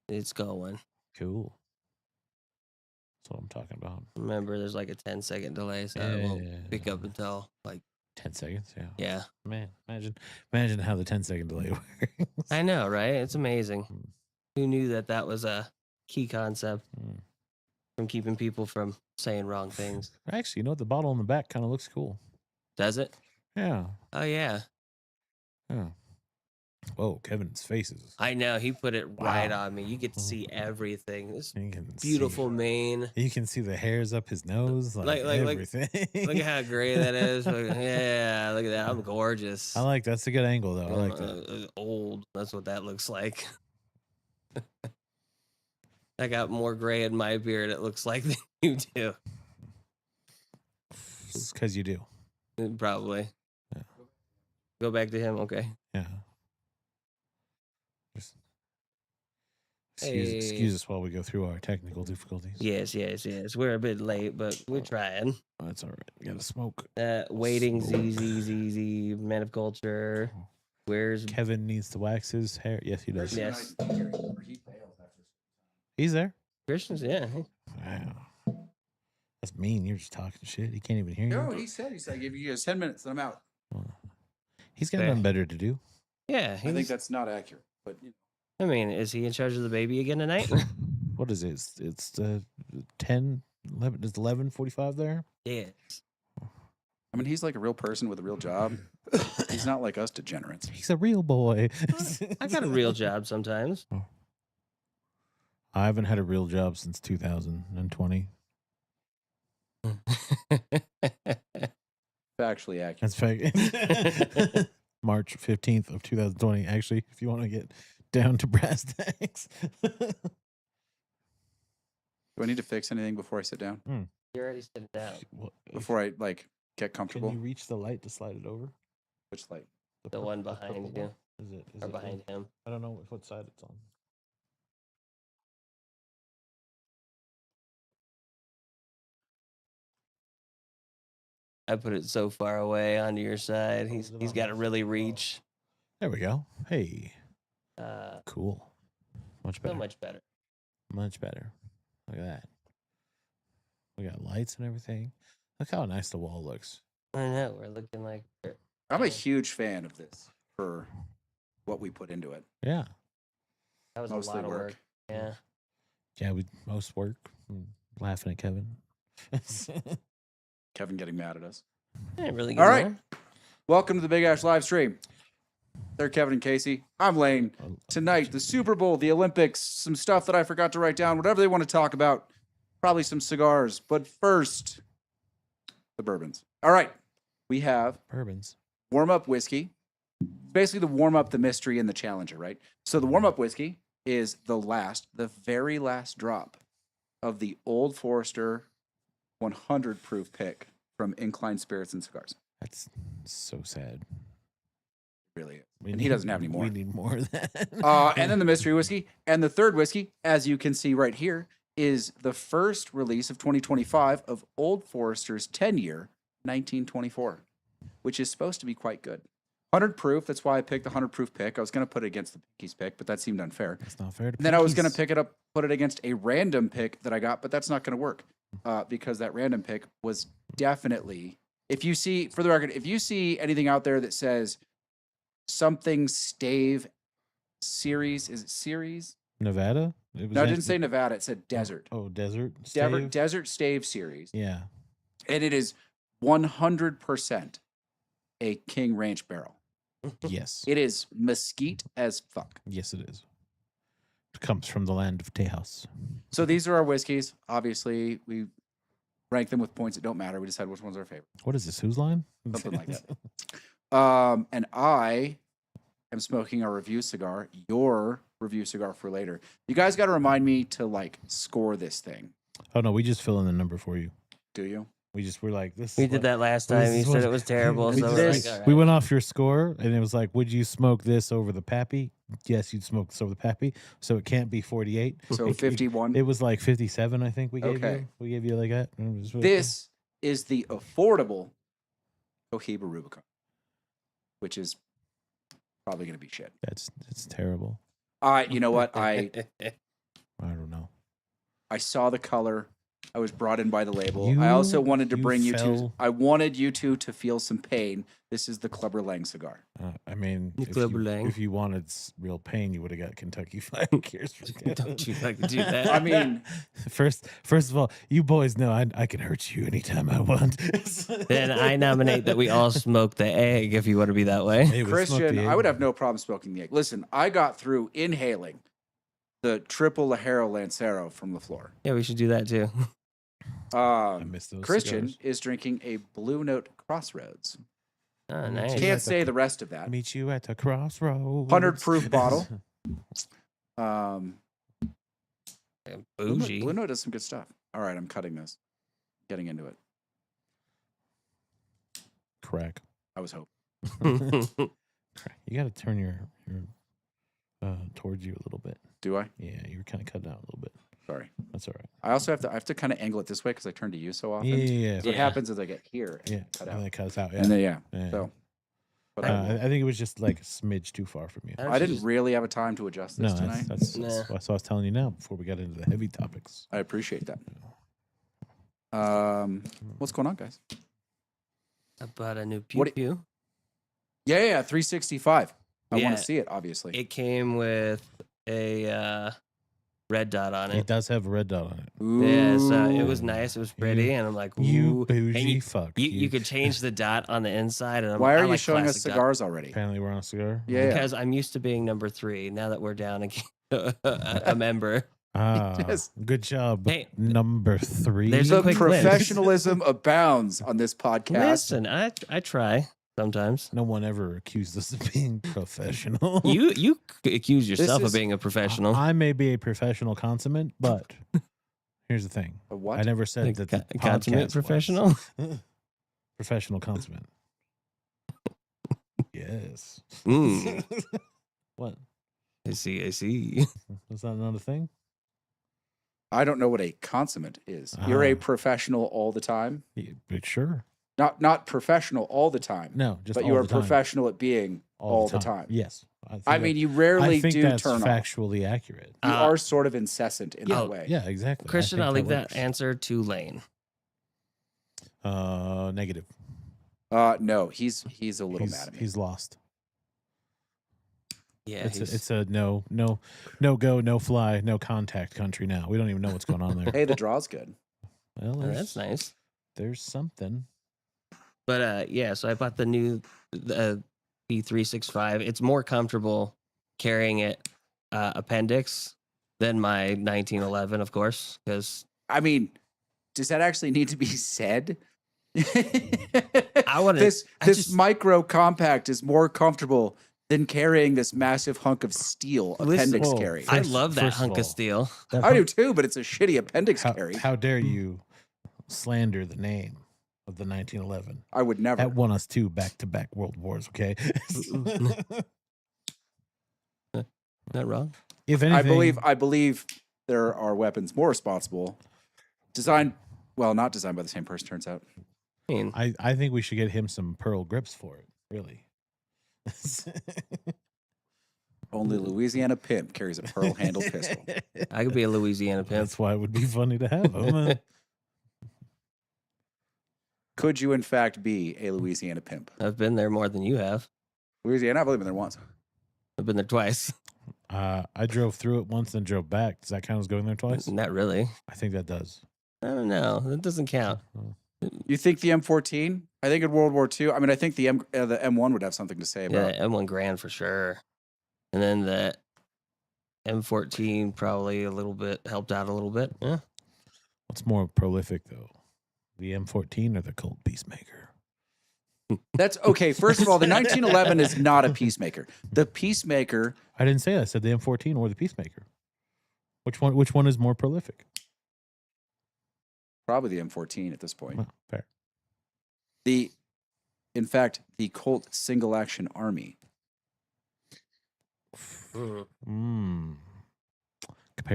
It's going. Cool. That's what I'm talking about. Remember, there's like a 10-second delay, so it won't pick up until like 10 seconds. Yeah. Yeah. Man, imagine how the 10-second delay works. I know, right? It's amazing. Who knew that was a key concept from keeping people from saying wrong things? Actually, you know what? The bottle on the back kind of looks cool. Does it? Yeah. Oh, yeah. Yeah. Whoa, Kevin's faces. I know. He put it right on me. You get to see everything. This beautiful mane. You can see the hairs up his nose, like everything. Look at how gray that is. Yeah, look at that. I'm gorgeous. That's a good angle, though. I like that. Old. That's what that looks like. I got more gray in my beard, it looks like, than you do. It's because you do. Probably. Yeah. Go back to him. Okay. Yeah. Excuse us while we go through our technical difficulties. Yes. We're a bit late, but we're trying. Oh, that's all right. We gotta smoke. Waiting, ZZ, Man of Culture. Where's Kevin needs to wax his hair? Yes, he does. Yes. He's there. Christian's, yeah. Wow. That's mean. You're just talking shit. He can't even hear you. No, he said, I give you guys 10 minutes and I'm out. He's got nothing better to do. Yeah. I think that's not accurate, but I mean, is he in charge of the baby again tonight? What is it? It's 10, 11. Is 11:45 there? Yes. I mean, he's like a real person with a real job. He's not like us degenerates. He's a real boy. I got a real job sometimes. I haven't had a real job since 2020. Factually accurate. That's fact. March 15th of 2020. Actually, if you want to get down to brass tacks. Do I need to fix anything before I sit down? You're already sitting down. Before I get comfortable. Can you reach the light to slide it over? Which light? The one behind you. Is it or behind him? I don't know what side it's on. I put it so far away onto your side. He's got to really reach. There we go. Hey. Cool. Much better. So much better. Much better. Look at that. We got lights and everything. Look how nice the wall looks. I know. We're looking like... I'm a huge fan of this for what we put into it. Yeah. That was mostly a lot of work. Yeah. Yeah, most work. Laughing at Kevin. Kevin getting mad at us. Yeah, really good. All right. Welcome to the Big Ash live stream. They're Kevin and Casey. I'm Lane. Tonight, the Super Bowl, the Olympics, some stuff that I forgot to write down, whatever they want to talk about. Probably some cigars. But first, the bourbons. All right. We have bourbons. Warm-up whiskey. Basically the warm-up, the mystery, and the challenger, right? So the warm-up whiskey is the very last drop of the Old Forester 100 proof pick from Incline Spirits and Cigars. That's so sad. It really is. And he doesn't have any more. We need more of that. And then the mystery whiskey. And the third whiskey, as you can see right here, is the first release of 2025 of Old Forester's 10-year 1924, which is supposed to be quite good. 100 proof. That's why I picked the 100 proof pick. I was going to put it against the Pinky's pick, but that seemed unfair. It's not fair to And then I was going to put it against a random pick that I got, but that's not going to work because that random pick was definitely, if you see, for the record, if you see anything out there that says something stave series, is it series? Nevada? No, I didn't say Nevada. It said desert. Oh, desert stave? Desert stave series. Yeah. And it is 100% a King Ranch barrel. Yes. It is mesquite as fuck. Yes, it is. It comes from the land of Tejas. So these are our whiskeys. Obviously, we rank them with points that don't matter. We decide which one's our favorite. What is this? Whose line? Something like that. And I am smoking a review cigar, your review cigar for later. You guys got to remind me to score this thing. Oh, no, we just fill in the number for you. Do you? We're like this. We did that last time. You said it was terrible. We went off your score, and it was like, would you smoke this over the Pappy? Yes, you'd smoke this over the Pappy. So it can't be 48. So 51. It was like 57, I think we gave you. We gave you like that. This is the affordable Cohiba Rubicon, which is probably going to be shit. It's terrible. You know what? I don't know. I saw the color. I was brought in by the label. I also wanted to bring you two. I wanted you two to feel some pain. This is the Clubber Lang cigar. I mean, if you wanted real pain, you would have got Kentucky Fire Gears. Don't you like to do that? I mean, first of all, you boys know I can hurt you anytime I want. Then I nominate that we all smoke the egg if you want to be that way. Hey, Christian, I would have no problem smoking the egg. Listen, I got through inhaling the triple Lajero Lancero from the floor. Yeah, we should do that too. I miss those Christian cigars. is drinking a Blue Note Crossroads. Oh, nice. Can't say the rest of that. Meet you at the crossroads. 100 proof bottle. Bougie. Blue Note does some good stuff. All right, I'm cutting this. Getting into it. Crack. I was hoping. You got to turn your towards you a little bit. Do I? Yeah, you were kind of cut down a little bit. Sorry. That's all right. I also have to kind of angle it this way because I turn to you so often. Yeah. So what happens is I get here and Yeah. cut And out. then it cuts out. Yeah. And then Yeah. So, but I think it was just like a smidge too far from you. I didn't really have a time to adjust this tonight. That's what I was telling you now before we got into the heavy topics. I appreciate that. What's going on, guys? I bought a new pew pew. Yeah, 365. I want Yeah. to see it, obviously. It came with a red dot on It it. does have a red dot on it. Ooh. Yeah, so it was nice. It was pretty, and I'm like, ooh. You And bougie fuck. You could change the dot on the inside. And Why I are you like showing us classic dot. cigars already? Apparently we're on a cigar. Yeah. Because I'm used to being number 3. Now that we're down again, a member. Ah, Yes. good job. Hey, Number 3. there's The a quick glance. professionalism abounds on this podcast. Listen, I try sometimes. No one ever accused us of being professional. You accuse yourself is- of being a professional. I may be a professional consummate, but here's the thing. A what? I never said that the Consummate podcast professional. was. Professional consummate. Yes. Mm, What? I see. Was that another thing? I don't know what a consummate is. You're a professional all the time. Yeah, sure. Not professional all the time. No, just but all you are the time. professional at being all the time. Yes. I mean, you rarely I think do that's turn off. factually accurate. You are sort of incessant in that way. Yeah, exactly. Christian, I'll leave that works. answer to Lane. Negative. No, he's a little mad at me. He's lost. Yeah, It's a no go, no fly, no contact country now. We don't even know what's going on there. Hey, the draw's good. Well, that's nice. There's something. But yeah, so I bought the new P365. It's more comfortable carrying it appendix than my 1911, of course, because I mean, does that actually need to be said? I want this micro compact is more comfortable than carrying this massive hunk of steel appendix Whoa, carry. I love that first of hunk all, of steel. I do too, but it's a shitty appendix carry. How dare you slander the name of the 1911? I would never. That won us 2 back-to-back world wars, okay? Not wrong. If anything, I believe there are weapons more responsible. Not designed by the same person, turns out. I mean, I think we should get him some pearl grips for it, really. Only Louisiana pimp carries a pearl handled pistol. I could be a Louisiana pimp. That's why it would be funny to have him. Could you, in fact, be a Louisiana pimp? I've been there more than you have. Louisiana, I've only been there once. I've been there twice. I drove through it once and drove back. Does that count as going there twice? Not really. I think that does. I don't know. That doesn't count. You think the M14? I think in World War II. I mean, I think the M1 would have something to say Yeah, about. M1 Grand for sure. And then the M14 probably a little bit helped out a little bit. Yeah. What's more prolific though, the M14 or the Colt Peacemaker? That's okay. First of all, the 1911 is not a Peacemaker. The Peacemaker. I didn't say that. I said the M14 or the Peacemaker. Which one is more prolific? Probably the M14 at this point. Well, fair. In fact, the Colt Single Action Army. Compared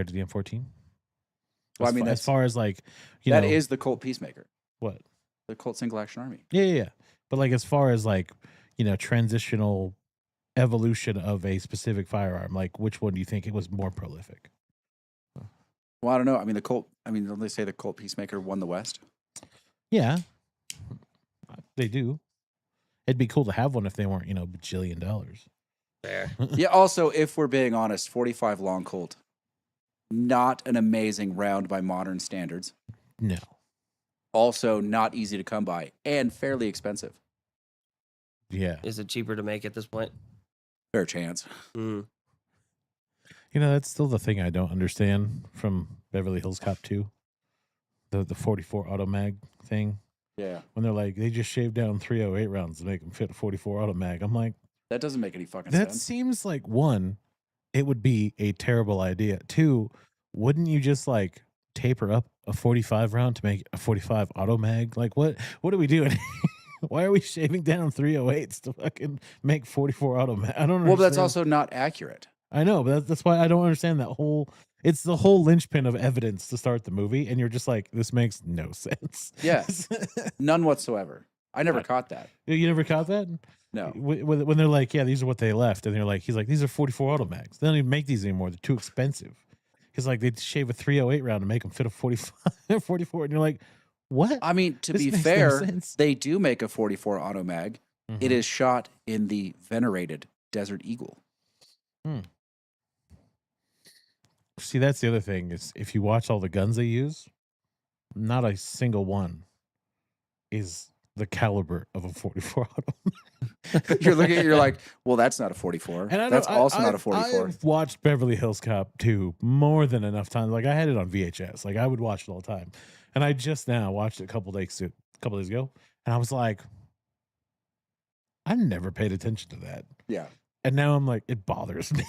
to the M14? Well, I mean, as far as like, that is the Colt Peacemaker. What? The Colt Single Action Army. Yeah. But like, as far as like, transitional evolution of a specific firearm, like which one do you think it was more prolific? Well, I don't know. I mean, don't they say the Colt Peacemaker won the West? Yeah, they do. It'd be cool to have one if they weren't, bajillion dollars. Fair. Yeah. Also, if we're being honest, 45 long Colt, not an amazing round by modern standards. No. Also, not easy to come by and fairly expensive. Yeah. Is it cheaper to make at this point? Fair chance. Mm. That's still the thing I don't understand from Beverly Hills Cop 2. The 44 auto mag thing. Yeah. When they're like, they just shaved down 308 rounds to make them fit a 44 auto mag. I'm like, that doesn't make any fucking that sense. seems like, one, it would be a terrible idea. Two, wouldn't you just like taper up a 45 round to make a 45 auto mag? Like, what are we doing? Why are we shaving down 308s to fucking make 44 auto mag? I don't understand. Well, but that's also not accurate. I know, but that's why I don't understand that whole. It's the whole linchpin of evidence to start the movie, and you're just like, this makes no sense. Yes, none whatsoever. I never caught that. You never caught that? No. When they're like, yeah, these are what they left, and they're like, he's like, these are 44 auto mags. They don't even make these anymore. They're too expensive. He's like, they shave a 308 round to make them fit a 45, 44, and you're like, what? I mean, to This be makes no fair, sense. they do make a 44 auto mag. Mhm. It is shot in the venerated Desert Eagle. See, that's the other thing is if you watch all the guns they use, not a single one is the caliber of a 44 auto. You're looking at, you're like, well, that's not a 44. And That's also not a 44. I've watched Beverly Hills Cop 2 more than enough times. Like I had it on VHS. Like I would watch it all the time. And I just now watched it a couple days ago, and I was like, I never paid attention to that. Yeah. And now I'm like, it bothers me.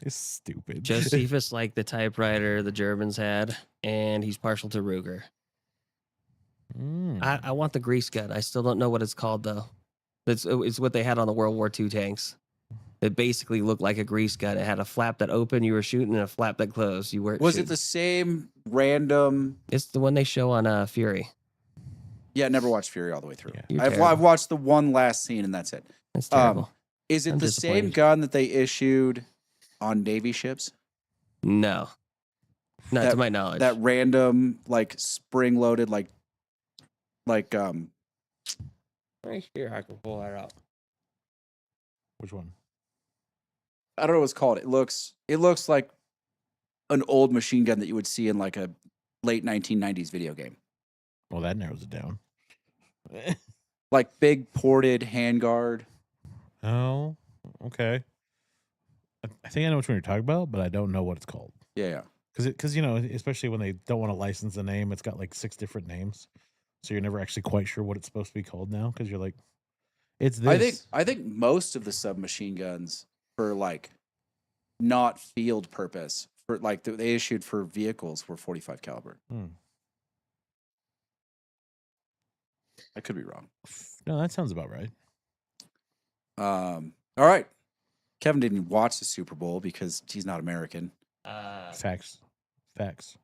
It's stupid. Josephus liked the typewriter the Germans had, and he's partial to Ruger. I want the grease gun. I still don't know what it's called, though. It's what they had on the World War II tanks. It basically looked like a grease gun. It had a flap that opened, you were shooting, and a flap that closed. You weren't. Was shooting. it the same random? It's the one they show on Fury. Yeah, never watched Fury all the way through. You're I've terrible. watched the one last scene, and that's it. That's terrible. Is it I'm the same disappointed. gun that they issued on Navy ships? No. Not That- to my knowledge. That random, like spring-loaded, like right here, I can pull that out. Which one? I don't know what it's called. It looks like an old machine gun that you would see in like a late 1990s video game. Well, that narrows it down. Like big ported handguard. Oh, okay. I think I know which one you're talking about, but I don't know what it's called. Yeah. Because especially when they don't want to license the name, it's got like 6 different names, so you're never actually quite sure what it's supposed to be called now. Because you're like, it's this. I think most of the submachine guns for like not field purpose for like they issued for vehicles were 45 caliber. I could be wrong. No, that sounds about right. All right. Kevin didn't watch the Super Bowl because he's not American. Facts.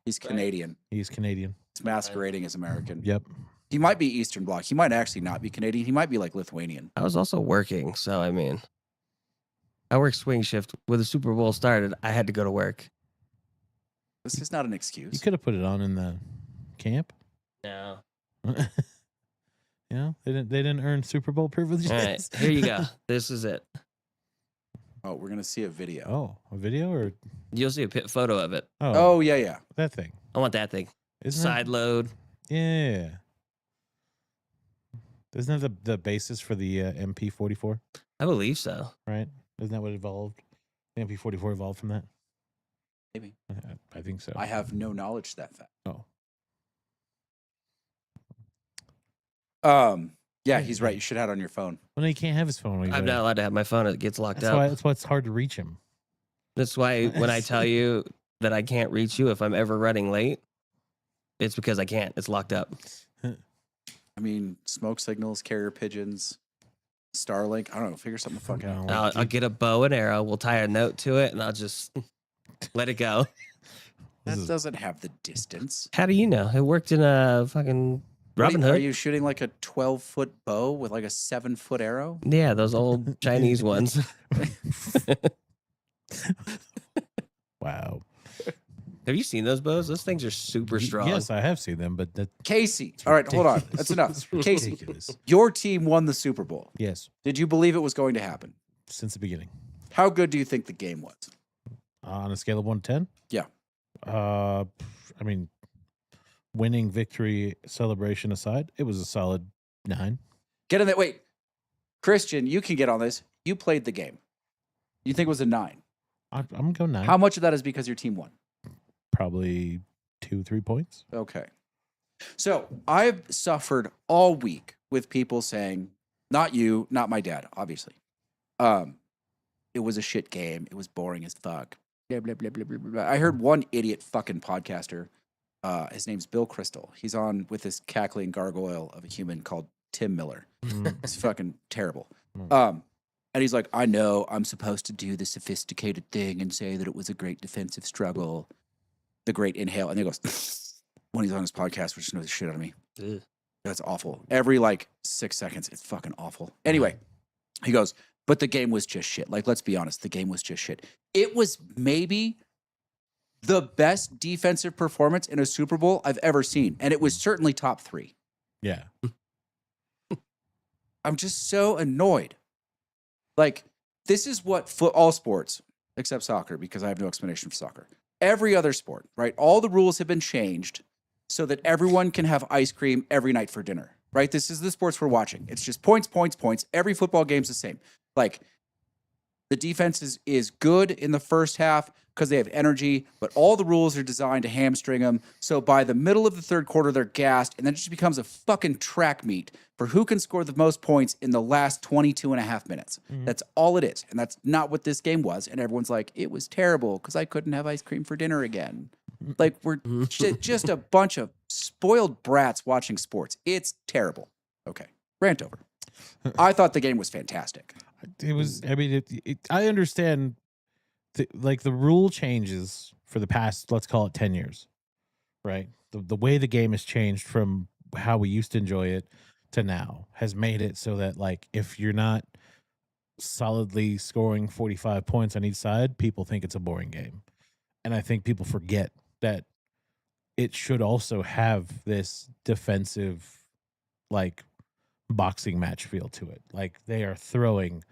He's Canadian. He's Canadian. He's masquerading as American. Yep. He might be Eastern Bloc. He might actually not be Canadian. He might be like Lithuanian. I was also working, so I mean, I work swing shift. When the Super Bowl started, I had to go to work. This is not an excuse. You could have put it on in the camp. No. They didn't earn Super Bowl privileges. All right, here you go. This is it. Oh, we're gonna see a video. Oh, a video or You'll see a photo of it. Oh yeah. that thing. I want that thing. Isn't Side load. Yeah. Isn't that the basis for the MP44? I believe so. Right? Isn't that what evolved? The MP44 evolved from that? Maybe. I think so. I have no knowledge to that fact. Oh. Yeah, he's right. You should have it on your phone. Well, no, you can't have his phone. When I'm not allowed to have my phone. It gets locked that's up. why it's hard to reach him. That's why when I tell you that I can't reach you if I'm ever running late, it's because I can't. It's locked up. I mean, smoke signals, carrier pigeons, Starlink. I don't know. Figure something the fuck out. I'll get a bow and arrow. We'll tie a note to it, and I'll just let it go. That doesn't have the distance. How do you know? It worked in a fucking Robin Are Hood. you shooting like a 12-foot bow with like a 7-foot arrow? Yeah, those old Chinese ones. Wow. Have you seen those bows? Those things are super strong. Yes, I have seen them, but that Casey. All right, hold on. That's enough. Casey, ridiculous. your team won the Super Bowl. Yes, Did you believe it was going to happen? since the beginning. How good do you think the game was? On a scale of 1 to 10? Yeah. I mean, winning, victory, celebration aside, it was a solid 9. Get in that. Wait, Christian, you can get on this. You played the game. You think it was a 9? I'm going to go 9. How much of that is because your team won? Probably 2-3 points. Okay. So I've suffered all week with people saying, not you, not my dad, obviously. It was a shit game. It was boring as fuck. Blah, blah, blah, blah, blah, blah. I heard one idiot fucking podcaster. His name's Bill Crystal. He's on with this cackling gargoyle of a human called Tim Miller. It's fucking terrible. And he's like, I know I'm supposed to do the sophisticated thing and say that it was a great defensive struggle, the great inhale. And he goes, when he's on his podcast, which knows the shit out of me. Ugh. That's awful. Every 6 seconds, it's fucking awful. Anyway, he goes, but the game was just shit. Like, let's be honest, the game was just shit. It was maybe the best defensive performance in a Super Bowl I've ever seen. And it was certainly top 3. Yeah. I'm just so annoyed. Like, this is what all sports, except soccer, because I have no explanation for soccer. Every other sport, right? All the rules have been changed so that everyone can have ice cream every night for dinner, right? This is the sports we're watching. It's just points, points, points. Every football game's the same. Like, the defense is good in the first half because they have energy, but all the rules are designed to hamstring them. So by the middle of the third quarter, they're gassed, and then it just becomes a fucking track meet for who can score the most points in the last 22 and a half minutes. That's all it is. And that's not what this game was. And everyone's like, it was terrible because I couldn't have ice cream for dinner again. Like, we're just a bunch of spoiled brats watching sports. It's terrible. Okay, rant over. I thought the game was fantastic. It was, I mean, I understand the rule changes for the past, let's call it 10 years, right? The way the game has changed from how we used to enjoy it to now has made it so that, like, if you're not solidly scoring 45 points on each side, people think it's a boring game. And I think people forget that it should also have this defensive, like, boxing match feel to it. Like, they are throwing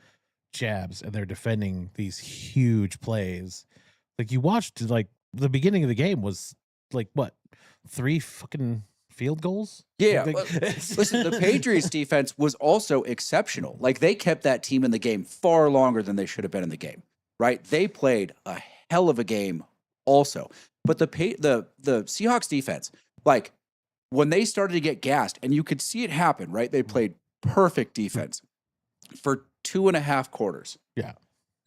jabs and they're defending these huge plays. Like, you watched, like, the beginning of the game was like, what, 3 fucking field goals? Yeah. Like, Listen, the Patriots defense was also exceptional. Like, they kept that team in the game far longer than they should have been in the game, right? They played a hell of a game also. But the Seahawks defense, like, when they started to get gassed, and you could see it happen, right? They played perfect defense for 2.5 quarters. Yeah.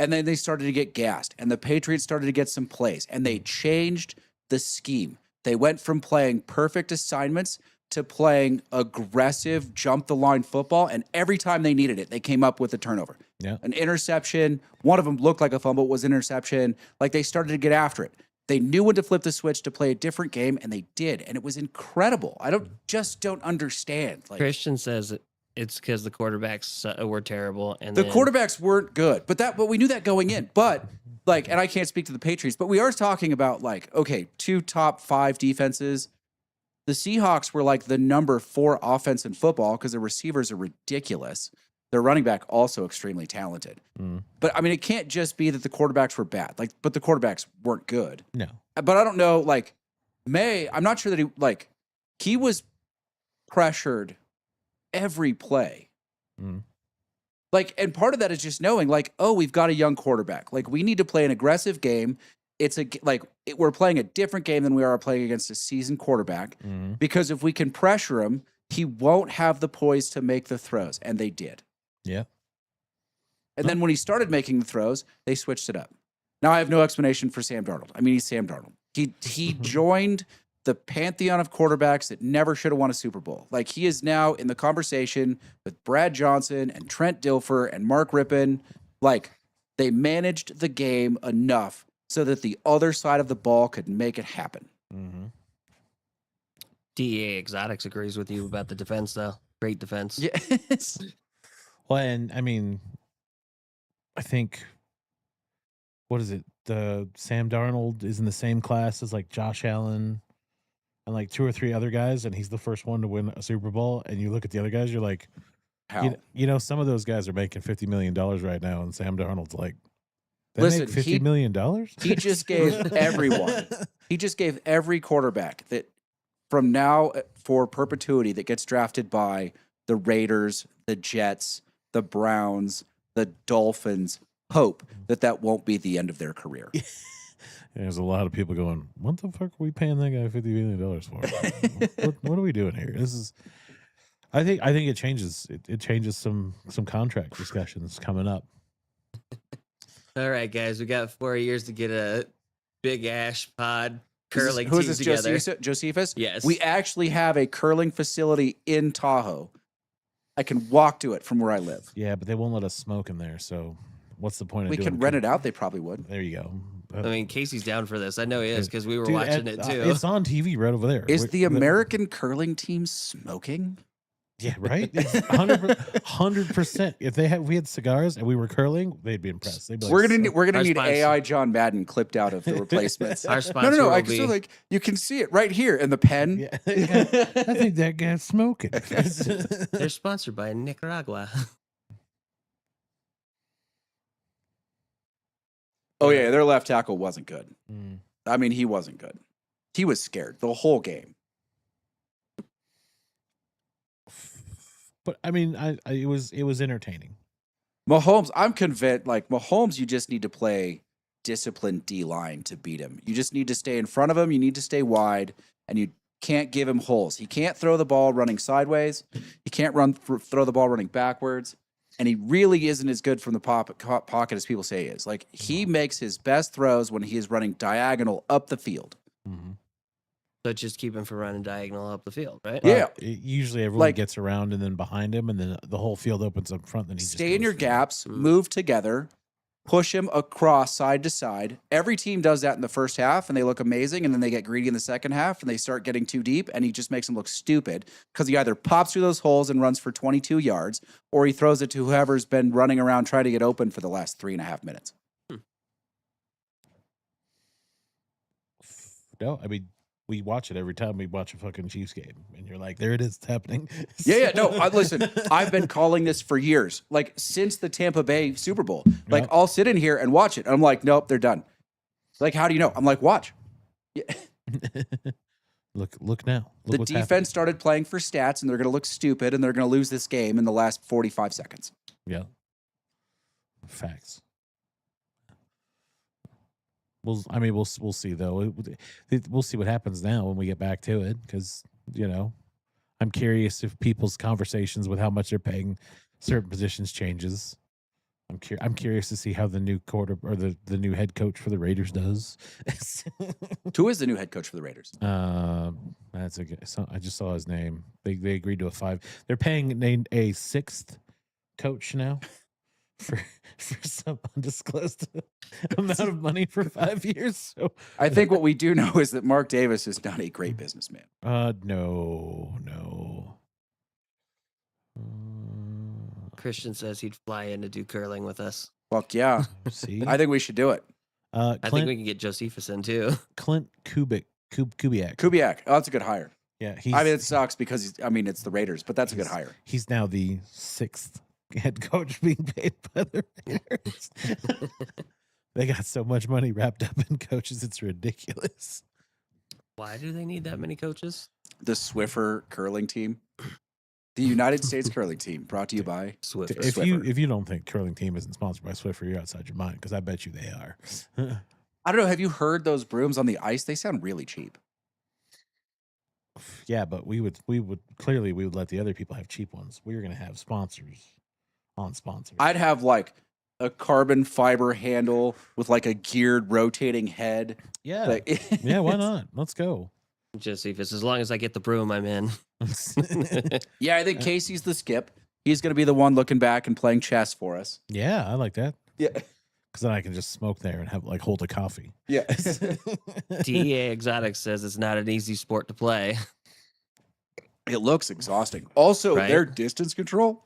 And then they started to get gassed, and the Patriots started to get some plays, and they changed the scheme. They went from playing perfect assignments to playing aggressive, jump the line football, and every time they needed it, they came up with a turnover. Yeah. An interception. One of them looked like a fumble, was an interception. Like, they started to get after it. They knew when to flip the switch to play a different game, and they did, and it was incredible. I don't understand. Like, Christian says it's because the quarterbacks were terrible, and the then quarterbacks weren't good, but we knew that going in. But, like, and I can't speak to the Patriots, but we are talking about, like, okay, 2 top 5 defenses. The Seahawks were like the number 4 offense in football because their receivers are ridiculous. Their running back also extremely talented. But I mean, it can't just be that the quarterbacks were bad. Like, but the quarterbacks weren't good. No. But I don't know, like, I'm not sure that he was pressured every play. Like, and part of that is just knowing, like, oh, we've got a young quarterback. Like, we need to play an aggressive game. We're playing a different game than we are playing against a seasoned quarterback, because if we can pressure him, he won't have the poise to make the throws. And they did. Yeah. And then when he started making the throws, they switched it up. Now, I have no explanation for Sam Darnold. I mean, he's Sam Darnold. He joined the pantheon of quarterbacks that never should have won a Super Bowl. Like, he is now in the conversation with Brad Johnson and Trent Dilfer and Mark Rippon. Like, they managed the game enough so that the other side of the ball could make it happen. DEA Exotics agrees with you about the defense, though. Great defense. Yes. Well, and I mean, I think, what is it? Sam Darnold is in the same class as like Josh Allen and like 2 or 3 other guys, and he's the first one to win a Super Bowl. And you look at the other guys, you're like, How? you know, some of those guys are making $50 million right now, and Sam Darnold's like, they Listen, make $50 million? He just gave everyone. He just gave every quarterback that from now for perpetuity that gets drafted by the Raiders, the Jets, the Browns, the Dolphins hope that won't be the end of their career. There's a lot of people going, what the fuck are we paying that guy $50 million for? what are we doing here? This is, I think it changes. It changes some contract discussions coming up. All right, guys, we got 4 years to get a big ash pod curling Who team is this, together. Josephus? Yes. We actually have a curling facility in Tahoe. I can walk to it from where I live. Yeah, but they won't let us smoke in there. So what's the point of We doing can rent it out. They probably would. There you go. I mean, Casey's down for this. I know he is because we were Dude, watching it too. It's on TV right over there. Is the American curling team smoking? Yeah, right. 100%. If we had cigars and we were curling, they'd be impressed. They'd be like, We're gonna Our need sponsor- AI John Madden clipped out of the replacements. Our No, sponsor no. will I be still like you can see it right here in the pen. Yeah, I think that guy's smoking. they're sponsored by Nicaragua. Oh yeah, their left tackle wasn't good. Mm. I mean, he wasn't good. He was scared the whole game. But I mean, it was entertaining. Mahomes, I'm convinced. Like Mahomes, you just need to play disciplined D line to beat him. You just need to stay in front of him. You need to stay wide, and you can't give him holes. He can't throw the ball running sideways. He can't throw the ball running backwards. And he really isn't as good from the pocket as people say he is. Like he makes his best throws when he is running diagonal up the field. Mm-hmm. So just keep him from running diagonal up the field, right? Yeah. Usually everyone Like- gets around and then behind him, and then the whole field opens up front. Then he just Stay in goes your through. gaps, move together, push him across side to side. Every team does that in the first half, and they look amazing, and then they get greedy in the second half, and they start getting too deep, and he just makes them look stupid because he either pops through those holes and runs for 22 yards, or he throws it to whoever's been running around trying to get open for the last 3.5 minutes. No, I mean, we watch it every time we watch a fucking Chiefs game, and you're like, there it is, it's happening. Yeah. No, listen, I've been calling this for years, like since the Tampa Bay Super Bowl. Like, Yep. I'll sit in here and watch it. And I'm like, nope, they're done. Like, how do you know? I'm like, watch. Yeah. Look now. Look The what's defense started playing for stats, and they're going to look stupid, and they're going to lose this game in the last 45 seconds. happening. Yeah. Facts. We'll see though. We'll see what happens now when we get back to it, because I'm curious if people's conversations with how much they're paying certain positions changes. I'm curious to see how the new the new head coach for the Raiders does. Who is the new head coach for the Raiders? That's a good. I just saw his name. They agreed to a 5. They're paying a 6th coach now for some undisclosed amount of money for 5 years. So I think what we do know is that Mark Davis is not a great businessman. no. Christian says he'd fly in to do curling with us. Fuck yeah. See, I think we should do it. I think Clint we can get Josephus in too. Kubiak. Kubiak. Oh, that's a good hire. Yeah, I mean, it sucks because it's the Raiders, but that's a good hire. He's now the 6th head coach being paid by the Raiders. They got so much money wrapped up in coaches, it's ridiculous. Why do they need that many coaches? The Swiffer curling team. The United States curling team, brought to you by Swift. If Swiffer. you don't think curling team isn't sponsored by Swiffer, you're outside your mind, because I bet you they are. I don't know. Have you heard those brooms on the ice? They sound really cheap. Yeah, but we would let the other people have cheap ones. We were gonna have sponsors on sponsors. I'd have like a carbon fiber handle with like a geared rotating head. yeah, Like, yeah. Why not? Let's go. Josephus, as long as I get the broom, I'm in. Yeah, I think Casey's the skip. He's going to be the one looking back and playing chess for us. Yeah, I like that, Yeah. because then I can just smoke there and have hold a coffee. Yeah. DEA Exotics says it's not an easy sport to play. It looks exhausting. Also, Right? their distance control.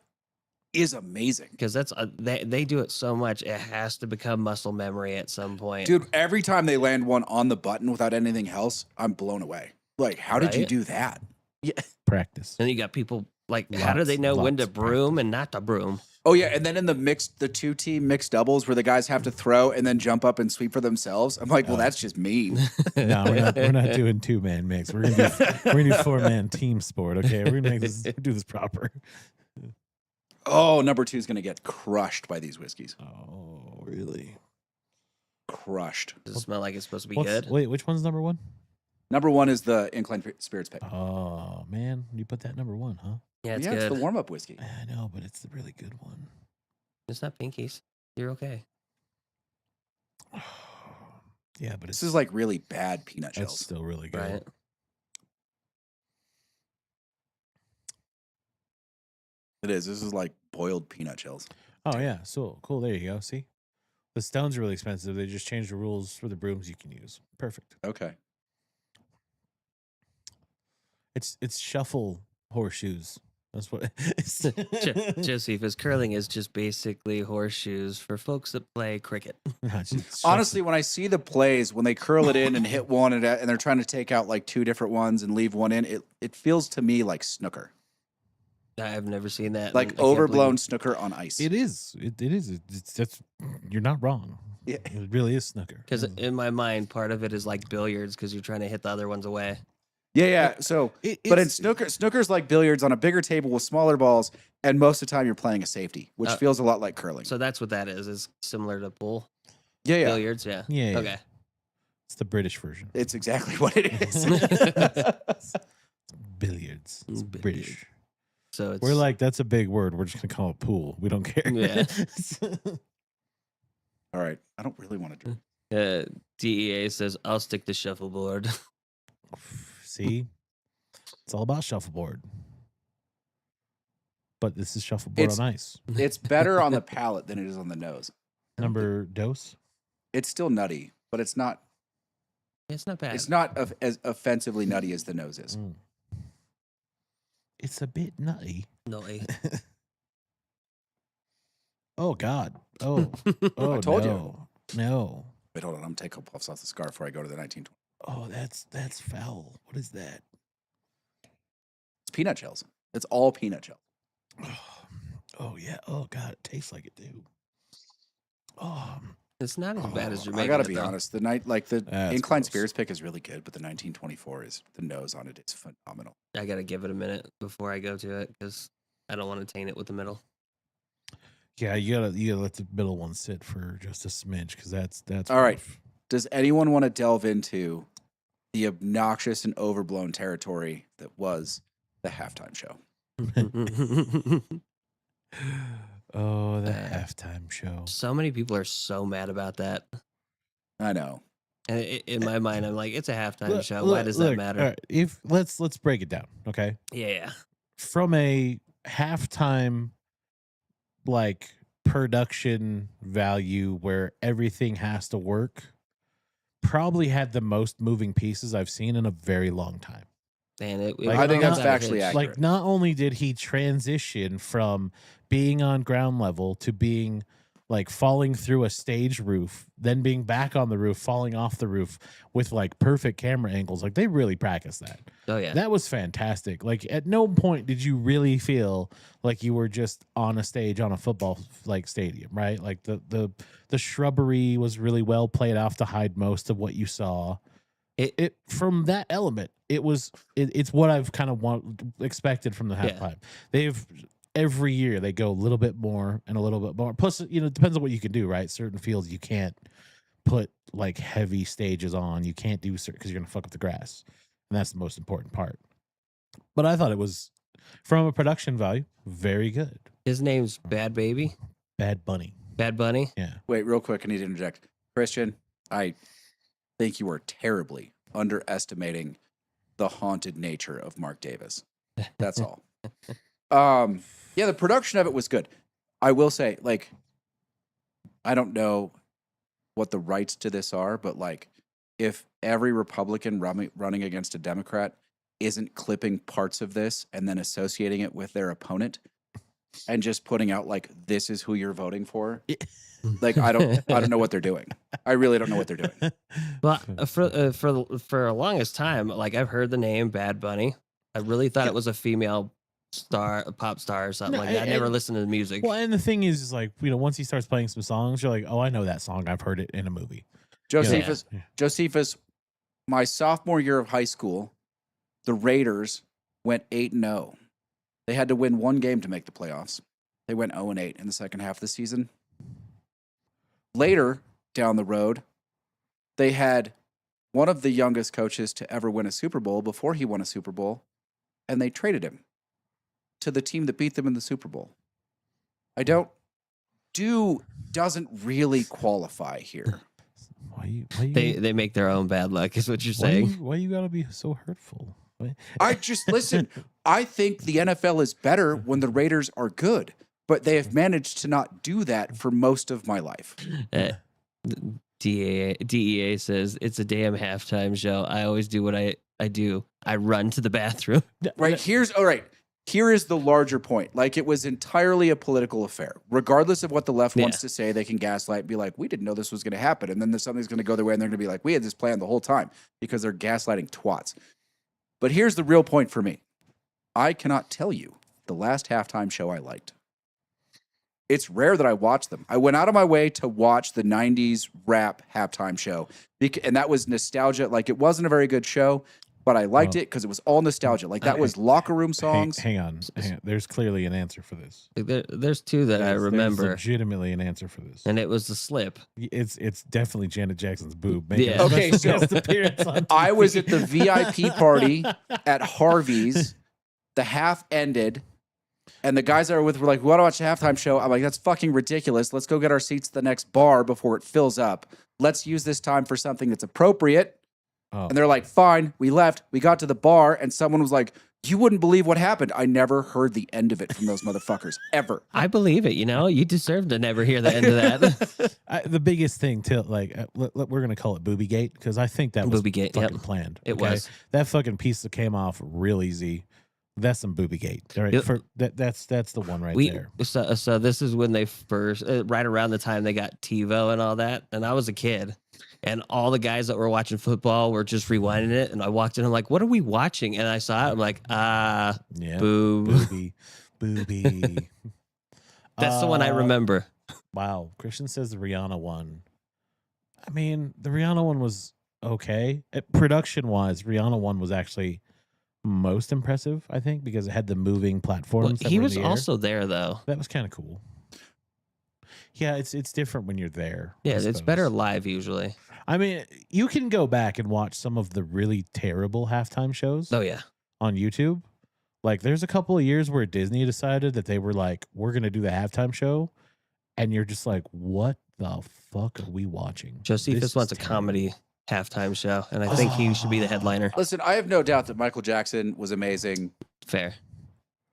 is amazing. Because that's they do it so much, it has to become muscle memory at some point. Dude, every time they land one on the button without anything else, I'm blown away. Like, how did you Right? do that? Yeah. Practice. And you got people like, how do they know when to lots of broom and not to broom? Oh yeah, and then in the 2-team mixed doubles where the guys have to throw and then jump up and sweep for themselves, I'm like, well, that's just mean. No, we're not doing 2-man mix. We're gonna do 4-man team sport. Okay, we're gonna do this proper. Oh, number 2 is gonna get crushed by these whiskeys. Oh, really? Crushed. Does it smell like it's supposed to be good? Wait, which one's number 1? Number 1 is the Incline Spirits pick. Oh man, you put that number 1, huh? Yeah, it's yeah, good. it's the warm-up whiskey. I know, but it's the really good one. It's not pinkies. You're okay. Yeah, but This is like really bad peanut it's shells. still really good. Right. It is. This is like boiled peanut shells. Oh yeah, so cool. There you go. See, the stones are really expensive. They just changed the rules for the brooms you can use. Perfect. Okay. It's shuffle horseshoes. That's what. Josephus, curling is just basically horseshoes for folks that play cricket. Honestly, when I see the plays, when they curl it in and hit one and they're trying to take out like 2 different ones and leave one in, it feels to me like snooker. I've never seen that. Like and I can't overblown believe- snooker on ice. it is. It is. That's you're not wrong. Yeah. It really is snooker. Because in my mind, part of it is like billiards because you're trying to hit the other ones away. Yeah. So, but in snooker's like billiards on a bigger table with smaller balls, and most of the time you're playing a safety, which feels a lot like curling. So that's what that is similar to pool. Yeah. Billiards, yeah. Yeah. Okay. It's the British version. It's exactly what it is. Billiards. It's Billiards. British. So it's We're like, that's a big word. We're just gonna call it pool. We don't care. Yeah. All right. I don't really want to drink. DEA says I'll stick to shuffleboard. See, it's all about shuffleboard. But this is shuffleboard on ice. It's better on the palate than it is on the nose. Number dose. It's still nutty, but it's not. It's not bad. It's not as offensively nutty as the nose is. Mm. It's a bit nutty. No, Oh God. Oh. Oh. I told you. No. Wait, hold on. I'm taking puffs off the cigar before I go to the 1920. Oh, that's foul. What is that? It's peanut shells. It's all peanut shells. Oh yeah. Oh God, it tastes like it too. Oh, it's not as bad as you're I making gotta it, be though. honest. The That's Incline gross. Spirits pick is really good, but the 1924 is the nose on it is phenomenal. I gotta give it a minute before I go to it because I don't want to taint it with the middle. yeah. You gotta let the middle one sit for just a smidge because that's All right. rough. Does anyone want to delve into the obnoxious and overblown territory that was the halftime show? Oh, the halftime show. So many people are so mad about that. I know. And in my mind, I'm like, it's a halftime Look, show. Why does that look, matter? all right, if let's break it down, okay? Yeah. From a halftime like production value where everything has to work, probably had the most moving pieces I've seen in a very long time. And it Like, I think runs that's out of factually hitch. accurate. Like, not only did he transition from being on ground level to being like falling through a stage roof, then being back on the roof, falling off the roof with like perfect camera angles. Like, they really practiced that. Oh yeah. That was fantastic. Like, at no point did you really feel like you were just on a stage on a football like stadium, right? Like the shrubbery was really well played off to hide most of what you saw. It from that element, it's what I've kind of expected from the halftime. They've every year they go a little bit more and a little bit more. Plus, it depends on what you can do, right? Certain fields you can't put like heavy stages on. You can't do certain because you're gonna fuck up the grass, and that's the most important part. But I thought it was, from a production value, very good. His name's Bad Baby. Bad Bunny. Bad Bunny. Yeah. Wait, real quick. I need to interject. Christian, I think you are terribly underestimating the haunted nature of Mark Davis. That's all. Yeah, the production of it was good. I will say, like, I don't know what the rights to this are, but like, if every Republican running against a Democrat isn't clipping parts of this and then associating it with their opponent, and just putting out like, this is who you're voting for. Like, I don't know what they're doing. I really don't know what they're doing. Well, for the longest time, like I've heard the name Bad Bunny. I really thought it was a female star, a pop star or something like that. I never listened to the music. Well, and the thing is like, once he starts playing some songs, you're like, oh, I know that song. I've heard it in a movie. Josephus, my sophomore year of high school, the Raiders went 8-0. They had to win one game to make the playoffs. They went 0-8 in the second half of the season. Later down the road, they had one of the youngest coaches to ever win a Super Bowl before he won a Super Bowl, and they traded him to the team that beat them in the Super Bowl. Doesn't really qualify here. Why they make their own bad luck, is what you're saying. Why you gotta be so hurtful? I just listen. I think the NFL is better when the Raiders are good, but they have managed to not do that for most of my life. DEA says it's a damn halftime show. I always do what I do. I run to the bathroom. Right. Here is the larger point. Like, it was entirely a political affair. Regardless of what the left wants to say, they can gaslight and be like, we didn't know this was going to happen. And then something's going to go their way and they're going to be like, we had this plan the whole time, because they're gaslighting twats. But here's the real point for me. I cannot tell you the last halftime show I liked. It's rare that I watch them. I went out of my way to watch the 90s rap halftime show. And that was nostalgia. Like, it wasn't a very good show, but I liked it because it was all nostalgia. Like, that was locker room songs. Hang on. There's clearly an answer for this. There's two that I remember. There's legitimately an answer for this. And it was the slip. It's definitely Janet Jackson's boob. Yeah. Okay, so appearance on TV. I was at the VIP party at Harvey's. The half ended. And the guys I were with were like, we want to watch the halftime show. I'm like, that's fucking ridiculous. Let's go get our seats at the next bar before it fills up. Let's use this time for something that's appropriate. Oh. And they're like, fine. We left. We got to the bar, and someone was like, you wouldn't believe what happened. I never heard the end of it from those motherfuckers, ever. I believe it. You deserve to never hear the end of that. The biggest thing, we're going to call it Boobygate, because I think that was fucking planned. It was. That fucking piece that came off real easy. That's some Boobygate. All right, that's the one there. So this is when they first, right around the time they got TiVo and all that, and I was a kid, and all the guys that were watching football were just rewinding it, and I walked in, I'm like, what are we watching? And I saw it, I'm like, boob. Booby. That's the one I remember. Wow. Christian says the Rihanna one. I mean, the Rihanna one was okay. Production-wise, Rihanna one was actually most impressive, I think, because it had the moving platforms. He was also there, though. That was kind of cool. Yeah, it's different when you're there. Yeah, it's better live usually. I mean, you can go back and watch some of the really terrible halftime shows. Oh yeah, on YouTube. Like, there's a couple of years where Disney decided that they were like, we're gonna do the halftime show, and you're just like, what the fuck are we watching? Josephus wants a comedy halftime show, and I think he should be the headliner. Listen, I have no doubt that Michael Jackson was amazing. Fair.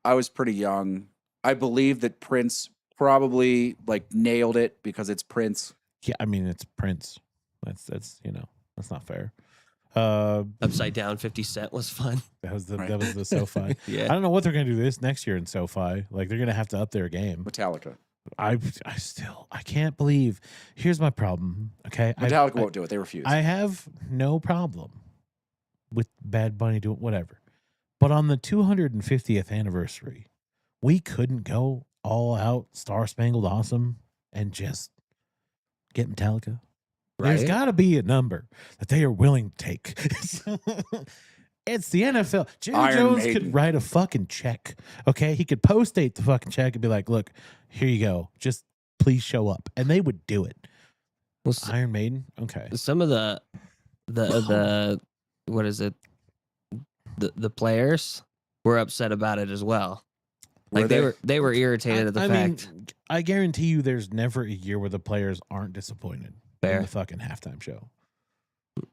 I was pretty young. I believe that Prince probably nailed it because it's Prince. Yeah, I mean, it's Prince. That's that's not fair. Upside Down 50 Cent was fun. That was the SoFi. Yeah. I don't know what they're gonna do this next year in SoFi. Like, they're gonna have to up their game. Metallica. I can't believe. Here's my problem. Okay, Metallica won't do it. They refuse. I have no problem with Bad Bunny doing whatever, but on the 250th anniversary, we couldn't go all out Star Spangled Awesome and just get Metallica. Right? There's got to be a number that they are willing to take. It's the NFL. Jerry Jones could write a fucking check. Okay, he could post date the fucking check and be like, "Look, here you go. Just please show up," and they would do it. Well, Iron Maiden. Okay. Some of the what is it? The players were upset about it as well. Like they were irritated at the fact. Mean, I guarantee you, there's never a year where the players aren't disappointed in the fucking halftime show.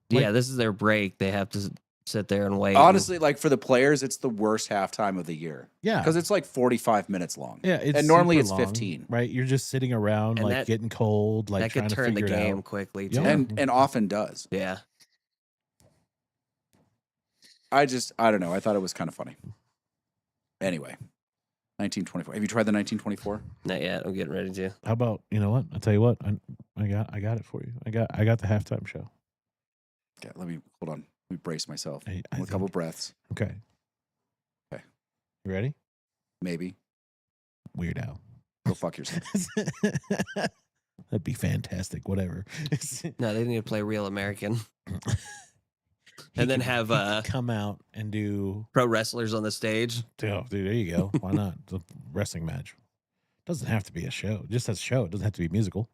Yeah, this is their break. They have to sit there and wait. Honestly, for the players, it's the worst halftime of the year. Yeah, because it's 45 minutes long. Yeah, and normally it's long, 15. Right, you're just sitting around and getting cold. Like, that could turn the game quickly too, and often does. Yeah. I don't know. I thought it was kind of funny. Anyway, 1924. Have you tried the 1924? Not yet. I'm getting ready to. How about, you know what? I'll tell you what. I got it for you. I got the halftime show. Okay, hold on. Let me brace myself. I A couple breaths. Okay. Okay. You ready? Maybe. Weird Al. Go fuck yourself. That'd be fantastic. Whatever. No, they need to play Real American. He And then could- have he could come out and do. pro wrestlers on the stage. Oh, dude, there you go. Why not? The wrestling match. Doesn't have to be a show. Just as a show. It doesn't have to be musical.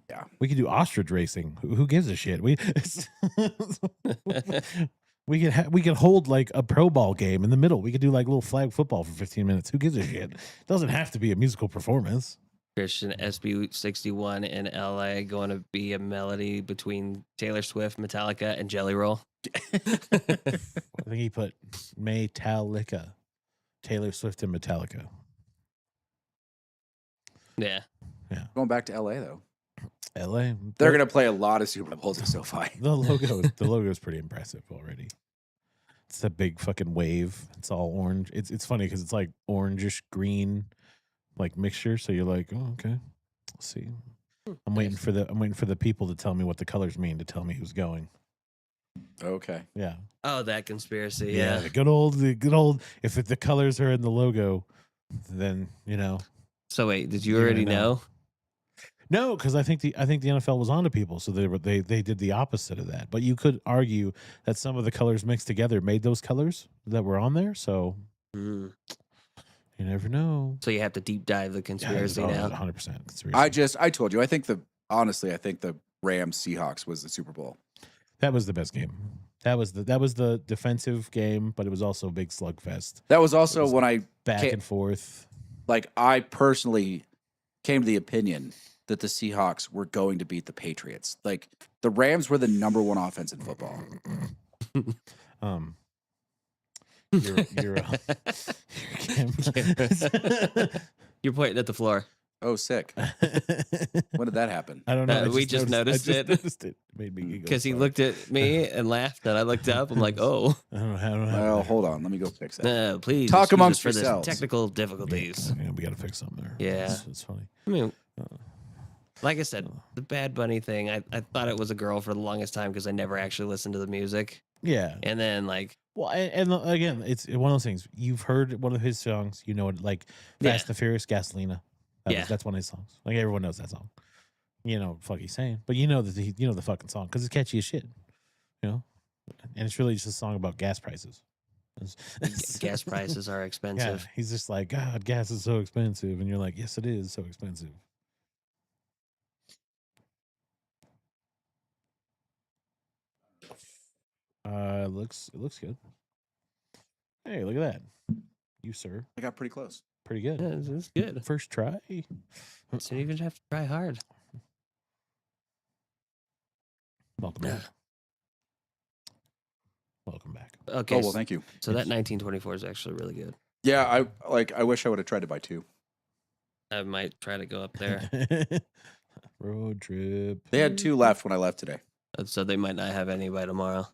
Yeah. We could do ostrich racing. Who gives a shit? We could hold like a pro ball game in the middle. We could do like little flag football for 15 minutes. Who gives a shit? It doesn't have to be a musical performance. Christian SB61 in LA going to be a melody between Taylor Swift, Metallica, and Jelly Roll. I think he put Metallica, Taylor Swift, and Metallica. Yeah. Going back to LA though. LA. They're gonna play a lot of Super Bowls at SoFi. The logo is pretty impressive already. It's a big fucking wave. It's all orange. It's funny because it's like orangish green, like mixture. So you're like, oh, okay. Let's see. I'm waiting for the people to tell me what the colors mean to tell me who's going. Okay. Yeah. Oh, that conspiracy. Yeah. The good old. If the colors are in the logo, then you know. So wait, did you You're already gonna know? No, because I think the NFL was onto people, so they did the opposite of that. But you could argue that some of the colors mixed together made those colors that were on there. So Mm. you never know. So you have to deep dive the conspiracy now. 100% conspiracy. I told you. I think the Rams Seahawks was the Super Bowl. That was the best game. That was the defensive game, but it was also a big slugfest. That was also when I Back and forth. like I personally came to the opinion that the Seahawks were going to beat the Patriots. Like the Rams were the #1 offense in football. You're You're pointing at the floor. Oh, sick. When did that happen? I don't know. We just noticed it. It made me giggle. Because he Sorry. looked at me and laughed, and I looked up. I'm like, oh, I don't know. Well, hold on. Let me go fix that. no, please. Talk excuse us amongst for the yourselves. technical difficulties. Yeah, we got to fix something there. Yeah. It's funny. I mean, like I said, the Bad Bunny thing, I thought it was a girl for the longest time because I never actually listened to the music. Yeah. And then, like, Well, and again, it's one of those things. You've heard one of his songs, you know it, like Fast and Furious, Gasolina. That's one of his songs. Like everyone knows that song. You know what the fuck he's saying, but you know that you know the fucking song because it's catchy as shit. You know, and it's really just a song about gas prices. gas prices are Yeah, expensive. he's just like, God, gas is so expensive, and you're like, yes, it is so expensive. It looks good. Hey, look at that. You, sir. I got pretty close. Pretty good. Yeah, it's good. First try. So you even have to try hard. Welcome back. Welcome back. Okay. Oh, well, thank you. So that 1924 is actually really good. Yeah, I wish I would have tried to buy 2. I might try to go up there. Road trip. They had 2 left when I left today. So they might not have any by tomorrow.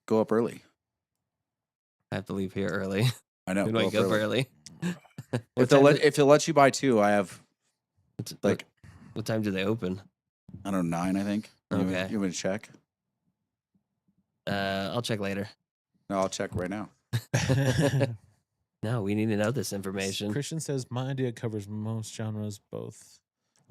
Go up early. I have to leave here early. I know. We Go wake up early. early. If they'll let you buy 2, I have like what time do they open? I don't know 9. I think. Okay. You want to check? I'll check later. No, I'll check right now. No, we need to know this information. Christian says my idea covers most genres, both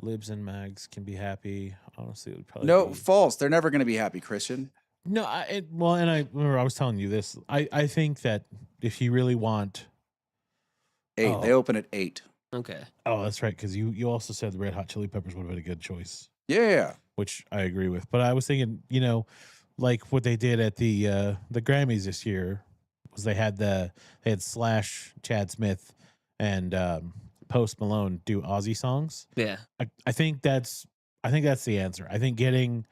libs and mags can be happy. Honestly, it would probably No, be... false. They're never going to be happy, Christian. No, I remember I was telling you this. I think that if you really want 8. Oh. They open at 8. Okay. Oh, that's right, because you also said the Red Hot Chili Peppers would have been a good choice, Yeah. which I agree with. But I was thinking, you know, like what they did at the Grammys this year was they had Slash, Chad Smith, and Post Malone do Aussie songs. Yeah. I think that's the answer. I think getting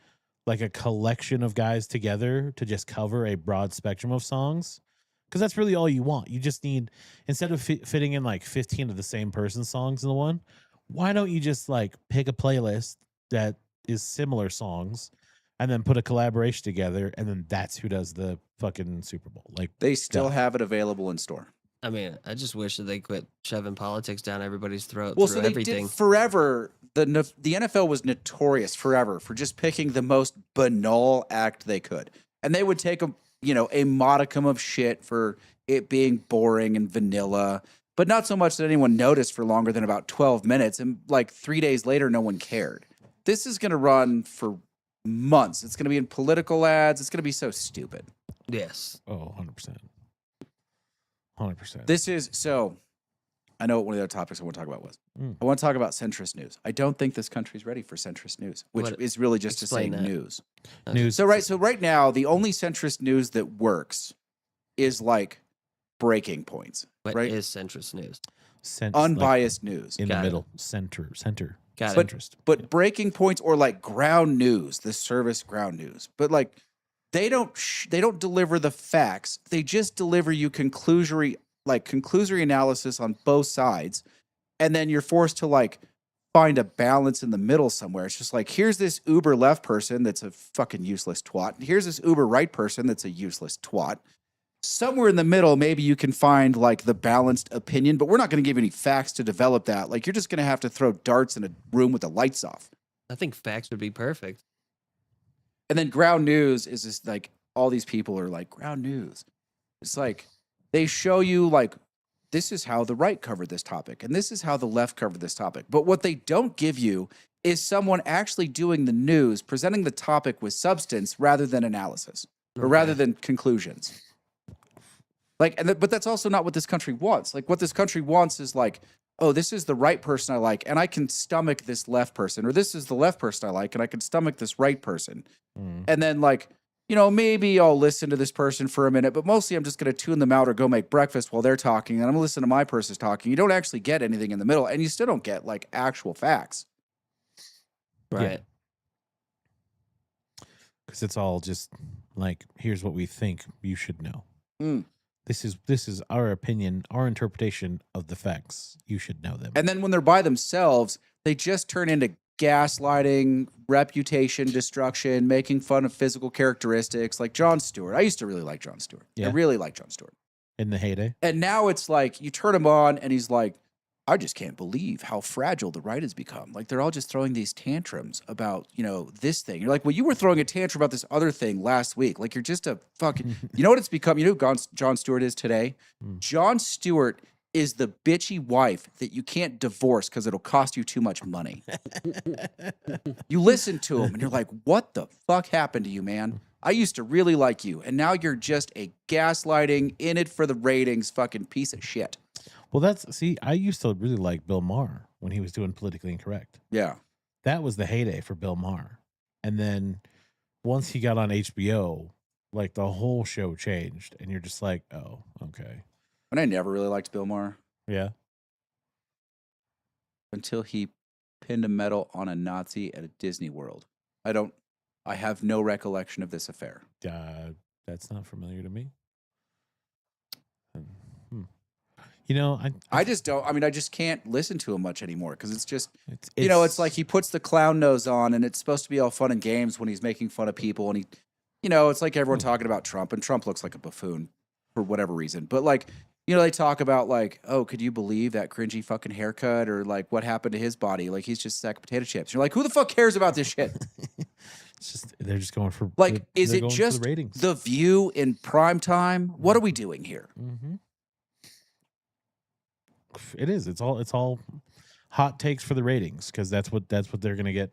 like a collection of guys together to just cover a broad spectrum of songs, because that's really all you want. You just need, instead of fitting in like 15 of the same person's songs in the one, why don't you just like pick a playlist that is similar songs and then put a collaboration together, and then that's who does the fucking Super Bowl. Like They still done. have it available in store. I mean, I just wish that they quit shoving politics down everybody's throat Well, through so they everything. did forever. The NFL was notorious forever for just picking the most banal act they could, and they would take a modicum of shit for it being boring and vanilla, but not so much that anyone noticed for longer than about 12 minutes, and like 3 days later, no one cared. This is going to run for months. It's going to be in political ads. It's going to be so stupid. Yes. Oh, 100%. 100%. This is so. I know what one of the other topics I want to talk about was. Mm. I want to talk about centrist news. I don't think this country's ready for centrist news, which What- is really just to say explain that. news. News. So right now, the only centrist news that works is like breaking points, What right? is centrist news? Unbiased news. in Got the it. middle, center, Got it. centrist. But breaking points or like ground news, the service ground news. But like they don't deliver the facts. They just deliver you conclusory analysis on both sides, and then you're forced to like find a balance in the middle somewhere. It's just like, here's this uber left person that's a fucking useless twat. Here's this uber right person that's a useless twat. Somewhere in the middle, maybe you can find like the balanced opinion, but we're not going to give you any facts to develop that. Like, you're just going to have to throw darts in a room with the lights off. I think facts would be perfect. And then ground news is just like, all these people are like, ground news. It's like, they show you like, this is how the right covered this topic, and this is how the left covered this topic. But what they don't give you is someone actually doing the news, presenting the topic with substance rather than analysis, or rather than conclusions. Like, but that's also not what this country wants. Like, what this country wants is like, oh, this is the right person I like, and I can stomach this left person, or this is the left person I like, and I can stomach this right person. And then like, maybe I'll listen to this person for a minute, but mostly I'm just going to tune them out or go make breakfast while they're talking, and I'm going to listen to my person's talking. You don't actually get anything in the middle, and you still don't get like actual facts. Right. Because it's all just like, here's what we think you should know. Mm. This is our opinion, our interpretation of the facts. You should know them. And then when they're by themselves, they just turn into gaslighting, reputation destruction, making fun of physical characteristics, like Jon Stewart. I used to really like Jon Stewart. Yeah. I really like Jon Stewart. In the heyday. And now it's like, you turn him on and he's like, I just can't believe how fragile the right has become. Like, they're all just throwing these tantrums about, this thing. You're like, well, you were throwing a tantrum about this other thing last week. Like, you're just a fucking, you know what it's become? You know who Jon Stewart is today? Jon Stewart is the bitchy wife that you can't divorce because it'll cost you too much money. You listen to him and you're like, what the fuck happened to you, man? I used to really like you, and now you're just a gaslighting, in it for the ratings fucking piece of shit. Well, I used to really like Bill Maher when he was doing Politically Incorrect. Yeah. That was the heyday for Bill Maher. And then once he got on HBO, like the whole show changed, and you're just like, oh, okay. And I never really liked Bill Maher Yeah. until he pinned a medal on a Nazi at a Disney World. I have no recollection of this affair. That's not familiar to me. I just don't. I mean, I just can't listen to him much anymore because it's just, it's it's like he puts the clown nose on, and it's supposed to be all fun and games when he's making fun of people, and he, it's like everyone talking about Trump, and Trump looks like a buffoon for whatever reason. But like, they talk about like, oh, could you believe that cringy fucking haircut, or like what happened to his body? Like, he's just a sack of potato chips. You're like, who the fuck cares about this shit? It's just they're just going for Like, is they're it going for just the ratings? The View in prime time? What are we doing here? Mm-hmm. It is. It's all hot takes for the ratings because that's what they're gonna get.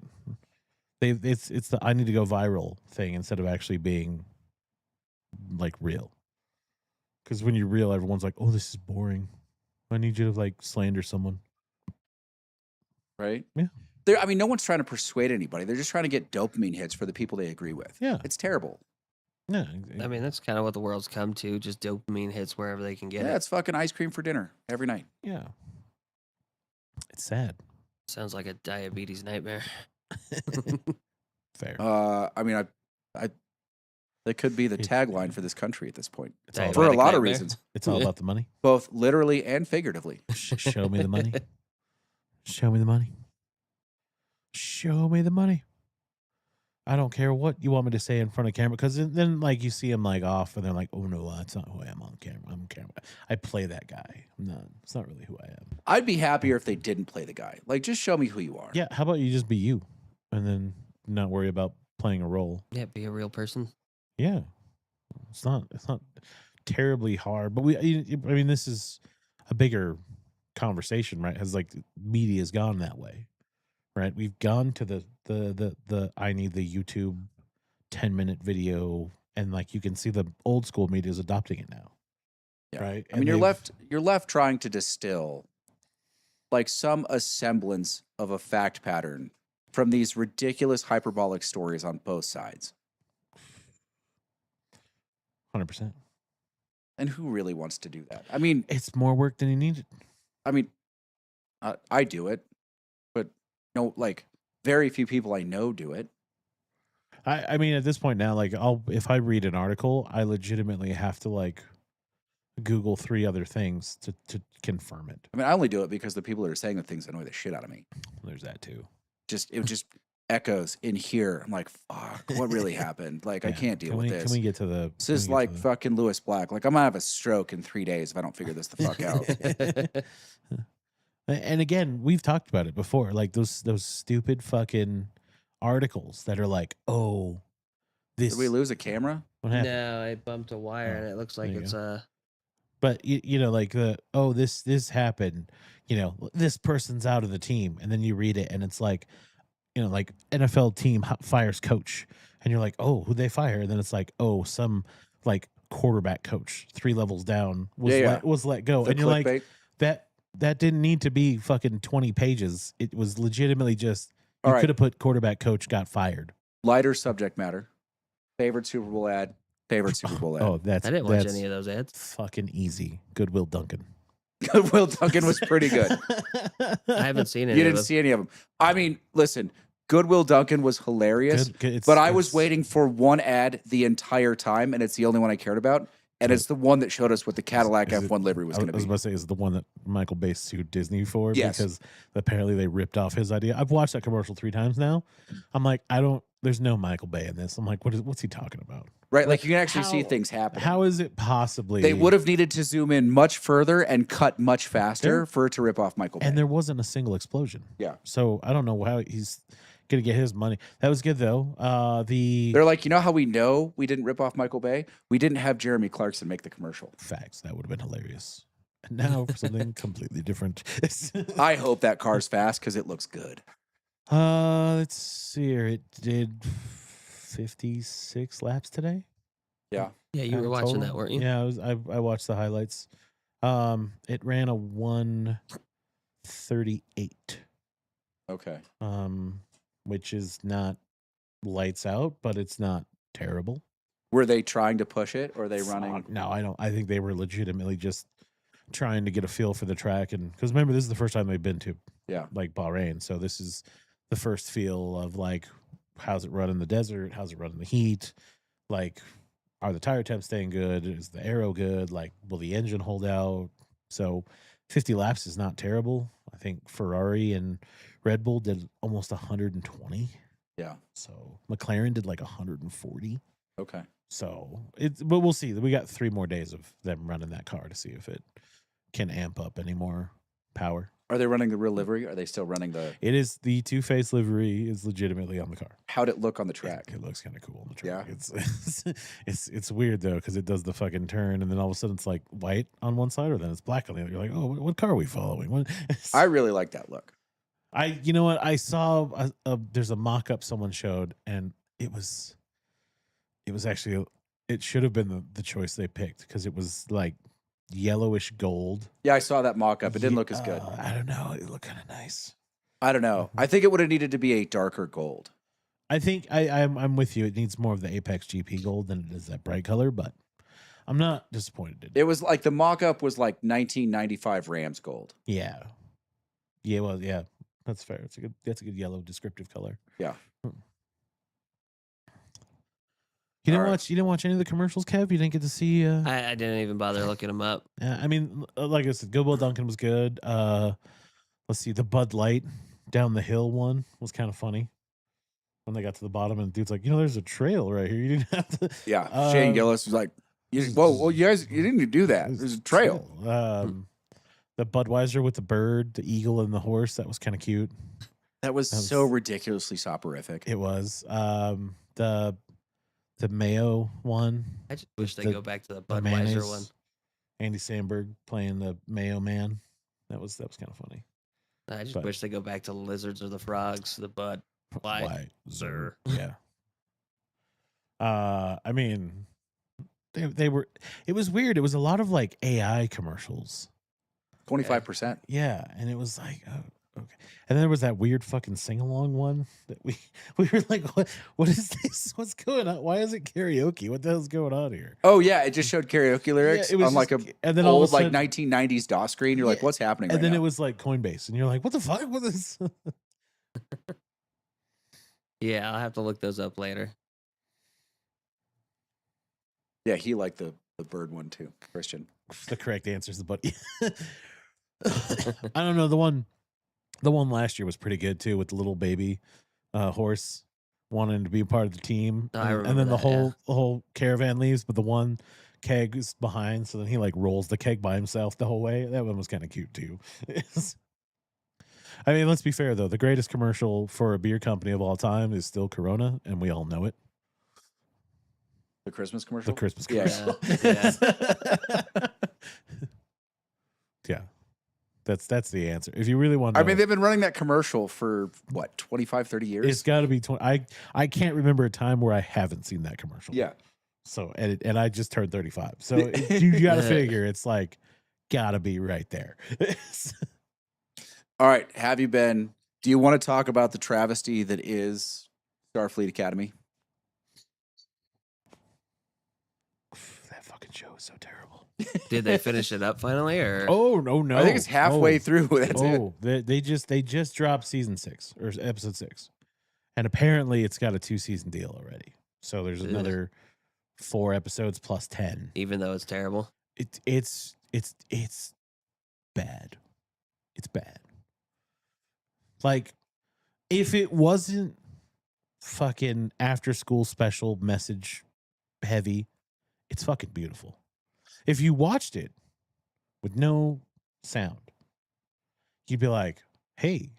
It's the I need to go viral thing instead of actually being like real. Because when you're real, everyone's like, "Oh, this is boring. I need you to like slander someone." Right? Yeah. No one's trying to persuade anybody. They're just trying to get dopamine hits for the people they agree with. Yeah. It's terrible. Yeah. I mean, that's kind of what the world's come to. Just dopamine hits wherever they can get Yeah, it. it's fucking ice cream for dinner every night. Yeah. It's sad. Sounds like a diabetes nightmare. Fair. That could be the tagline for this country at this point. It's all For a Diabetic lot of nightmare. reasons, It's all about the money. both literally and figuratively. Show me the money. Show me the money. Show me the money. I don't care what you want me to say in front of camera, because then like you see him like off, and they're like, oh no, that's not who I am on camera. I'm camera. I play that guy. It's not really who I am. I'd be happier if they didn't play the guy. Like, just show me who you are. Yeah. How about you just be you, and then not worry about playing a role? Yeah, be a real person. Yeah. It's not terribly hard, but I mean, this is a bigger conversation, right? Has like media's gone that way, right? We've gone to the I need the YouTube 10-minute video, and like you can see the old school media is adopting it now. Yeah. Right. I mean, you're left trying to distill like some semblance of a fact pattern from these ridiculous hyperbolic stories on both sides. 100%. And who really wants to do that? I mean, It's more work than you needed. I mean, I do it, but no, like very few people I know do it. I mean, at this point now, like if I read an article, I legitimately have to like Google 3 other things to confirm it. I mean, I only do it because the people that are saying the things annoy the shit out of me. There's that too. It just echoes in here. I'm like, fuck, what really happened? Like, I Yeah. can't deal with this. Can we get to the? This is like fucking Lewis Black. Like, I'm gonna have a stroke in 3 days if I don't figure this the fuck out. And again, we've talked about it before. Like those stupid fucking articles that are like, oh, this. Did we lose a camera? What happened? No, I bumped a wire, and it looks like there you it's But you know, like this happened. You know, this person's out of the team, and then you read it, and it's like, you know, like NFL team fires coach, and you're like, oh, who'd they fire? And then it's like, oh, some like quarterback coach 3 levels down was let go, and you're like, that didn't need to be fucking 20 pages. It was legitimately just you could have put quarterback coach got fired. Lighter subject matter. Favorite Super Bowl ad. Favorite Super Bowl ad. Oh, I didn't watch any of those ads. Fucking easy. Goodwill Duncan. Will Duncan was pretty good. I haven't seen any. You didn't see any of them. I mean, listen, Goodwill Duncan was hilarious, but I was waiting for one ad the entire time, and it's the only one I cared about. And it's the one that showed us what the Cadillac F1 livery was going to be. I was about to say, is the one that Michael Bay sued Disney for? Yes. Because apparently they ripped off his idea. I've watched that commercial 3 times now. I'm like, there's no Michael Bay in this. I'm like, what's he talking about? Right, like you can actually see things happen. How is it possibly? They would have needed to zoom in much further and cut much faster for it to rip off Michael Bay. And there wasn't a single explosion. Yeah. So I don't know how he's going to get his money. That was good, though. They're like, you know how we know we didn't rip off Michael Bay? We didn't have Jeremy Clarkson make the commercial. Facts. That would have been hilarious. And now for something completely different. I hope that car's fast because it looks good. Let's see here. It did 56 laps today. Yeah. Yeah, you were watching that, weren't you? Yeah, I watched the highlights. It ran a 1:38. Okay. Which is not lights out, but it's not terrible. Were they trying to push it, or are they running? No, I don't. I think they were legitimately just trying to get a feel for the track, and because remember, this is the first time they've been to, like Bahrain, so this is the first feel of like, how's it run in the desert? How's it run in the heat? Like, are the tire temps staying good? Is the aero good? Like, will the engine hold out? So 50 laps is not terrible. I think Ferrari and Red Bull did almost 120. Yeah. So McLaren did like 140. Okay. So but we'll see. We got 3 more days of them running that car to see if it can amp up any more power. Are they running the real livery? Are they still running the? It is the 2-face livery is legitimately on the car. How'd it look on the track? It looks kind of cool on the track. Yeah. It's weird though because it does the fucking turn and then all of a sudden it's like white on one side or then it's black on the other. You're like, oh, what car are we following? I really like that look. You know what? I saw there's a mock-up someone showed and it was actually it should have been the choice they picked because it was like yellowish gold. Yeah, I saw that mock-up. It didn't look as good. I don't know. It looked kind of nice. I don't know. I think it would have needed to be a darker gold. I think I'm with you. It needs more of the Apex GP gold than it is that bright color, but I'm not disappointed. It was like the mock-up was like 1995 Rams gold. Yeah. Yeah, well, yeah. That's fair. That's a good yellow descriptive color. Yeah. You didn't watch any of the commercials, Kev? You didn't get to see I didn't even bother looking them up. Yeah, I mean, like I said, Goodwill Duncan was good. Let's see, the Bud Light down the hill one was kind of funny. when they got to the bottom, and the dude's like, there's a trail right here. You didn't have to. Yeah, Shane Gillis was like, well, you guys, you didn't do that. There's a trail. The Budweiser with the bird, the eagle, and the horse. That was kind of cute. That was so ridiculously soporific. It was. The Mayo one. I just wish they go back to the Budweiser one. Andy Samberg playing the Mayo Man. That was kind of funny. I just wish they go back to Lizards or the Frogs, the Budweiser. Yeah. I mean, they were. It was weird. It was a lot of like AI commercials. 25%. Yeah, and it was like, oh, okay. And then there was that weird fucking sing along one that we were like, what is this? What's going on? Why is it karaoke? What the hell's going on here? Oh yeah, it just showed karaoke lyrics on like and then old like 1990s DOS screen. You're like, what's happening? And right then now? it was like Coinbase, and you're like, what the fuck? What is? Yeah, I'll have to look those up later. Yeah, he liked the bird one too, Christian. The correct answer is the buddy. I don't know. The one last year was pretty good too, with the little baby horse wanting to be a part of the team, and then the whole caravan leaves, but the one keg is behind, so then he like rolls the keg by himself the whole way. That one was kind of cute too. I mean, let's be fair though. The greatest commercial for a beer company of all time is still Corona, and we all know it. The Christmas commercial. The Christmas commercial. Yeah. Yeah. That's the answer. If you really want to know, I mean, they've been running that commercial for what, 25, 30 years? It's got to be 20. I can't remember a time where I haven't seen that commercial. Yeah. So, and I just turned 35. So you got to figure it's like, got to be right there. All right. Do you want to talk about the travesty that is Starfleet Academy? That fucking show is so terrible. Did they finish it up finally, or? Oh no! I think it's halfway through. That's it. They just dropped season 6 or episode 6, and apparently it's got a 2-season deal already. So there's another 4 episodes plus 10. Even though it's terrible, it's bad. It's bad. Like, if it wasn't fucking after school special message heavy, it's fucking beautiful. If you watched it with no sound, you'd be like, hey,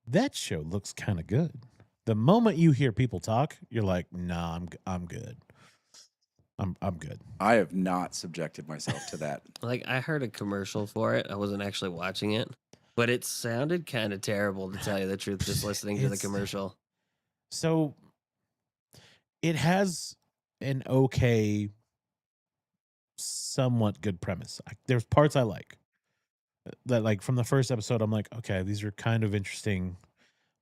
that show looks kind of good. The moment you hear people talk, you're like, nah, I'm good. I'm good. I have not subjected myself to that. like I heard a commercial for it. I wasn't actually watching it, but it sounded kind of terrible, to tell you the truth, just listening to the commercial. So it has an okay, somewhat good premise. There's parts I like. That, like, from the first episode, I'm like, okay, these are kind of interesting.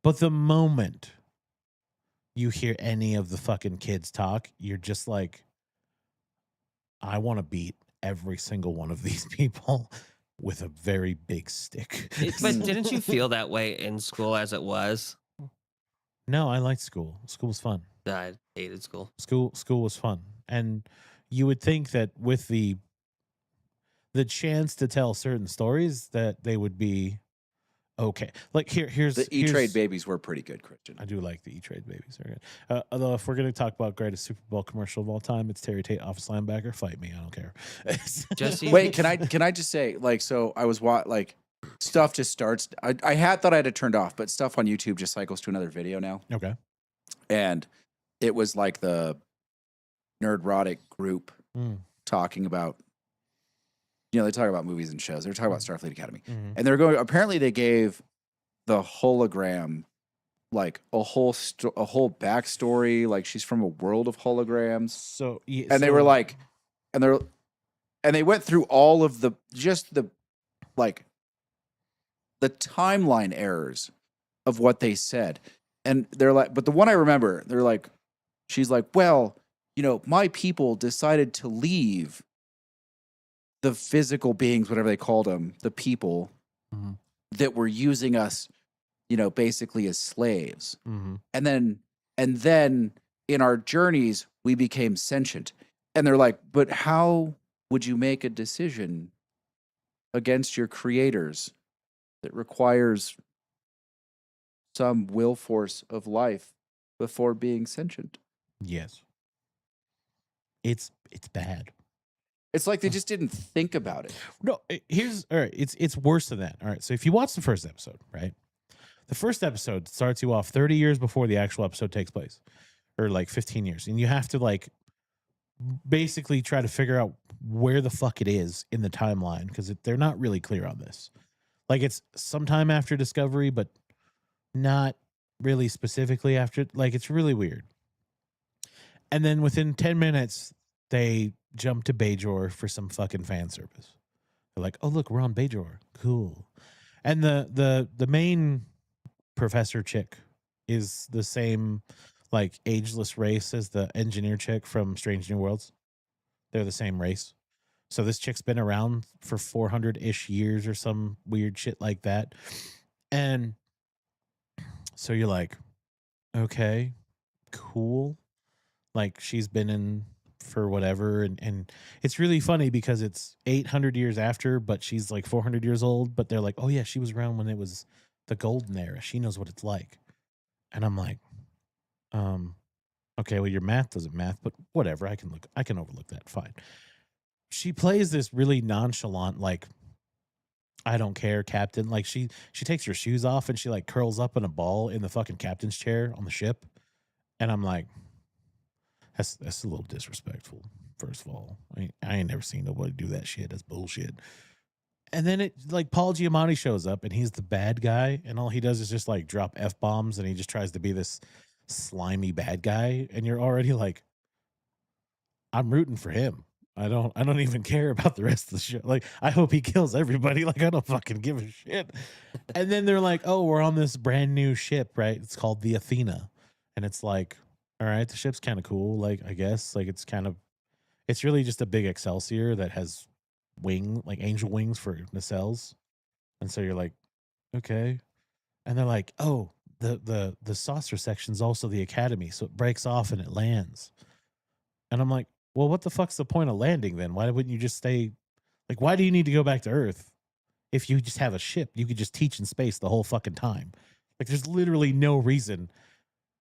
But the moment you hear any of the fucking kids talk, you're just like, I want to beat every single one of these people with a very big stick. But didn't you feel that way in school as it was? No, I liked school. School was fun. I hated school. School was fun. And you would think that with the chance to tell certain stories that they would be okay. Like here's the E-Trade babies were pretty good, Christian. I do like the E-Trade babies. Although if we're going to talk about greatest Super Bowl commercial of all time, it's Terry Tate, office linebacker. Fight me, I don't care. Wait, can I just say, like, so I was stuff just starts. I thought I had it turned off, but stuff on YouTube just cycles to another video now. Okay. And it was like the Nerdrotic group talking about, they talk about movies and shows. They're talking about Starfleet Academy. Mm-hmm. And they're going, apparently they gave the hologram like a whole backstory. Like, she's from a world of holograms. So, yeah, and they were like, and they went through all of the timeline errors of what they said. And they're like, but the one I remember, they're like, she's like, well, my people decided to leave the physical beings, whatever they called them, the people that were using us, basically as slaves. Mm-hmm. And then in our journeys, we became sentient. And they're like, but how would you make a decision against your creators that requires some will force of life before being sentient. Yes. It's bad. It's like they just didn't think about it. No, here's all right. It's worse than that. All right. So if you watch the first episode, right? The first episode starts you off 30 years before the actual episode takes place, or like 15 years, and you have to like basically try to figure out where the fuck it is in the timeline because they're not really clear on this. Like it's sometime after Discovery, but not really specifically after. Like it's really weird. And then within 10 minutes, they jump to Bajor for some fucking fan service. They're like, "Oh look, we're on Bajor, cool." And the main professor chick is the same like ageless race as the engineer chick from Strange New Worlds. They're the same race. So this chick's been around for 400-ish years or some weird shit like that. And so you're like, okay, cool. Like she's been in for whatever. And it's really funny because it's 800 years after, but she's like 400 years old. But they're like, oh yeah, she was around when it was the golden era. She knows what it's like. And I'm like, okay, well your math doesn't math, but whatever. I can overlook that. Fine. She plays this really nonchalant, like, I don't care, captain. Like she takes her shoes off and she like curls up in a ball in the fucking captain's chair on the ship. And I'm like, that's a little disrespectful. First of all, I ain't never seen nobody do that shit. That's bullshit. And then it like Paul Giamatti shows up and he's the bad guy, and all he does is just like drop F-bombs and he just tries to be this slimy bad guy. And you're already like, I'm rooting for him. I don't even care about the rest of the show. Like, I hope he kills everybody. Like, I don't fucking give a shit. And then they're like, oh, we're on this brand new ship, right? It's called the Athena. And it's like, all right, the ship's kind of cool. Like, I guess, like, it's really just a big Excelsior that has like angel wings for nacelles. And so you're like, okay. And they're like, oh, the saucer section's also the Academy. So it breaks off and it lands. And I'm like, well, what the fuck's the point of landing then? Why wouldn't you just stay? Like, why do you need to go back to Earth if you just have a ship? You could just teach in space the whole fucking time. Like, there's literally no reason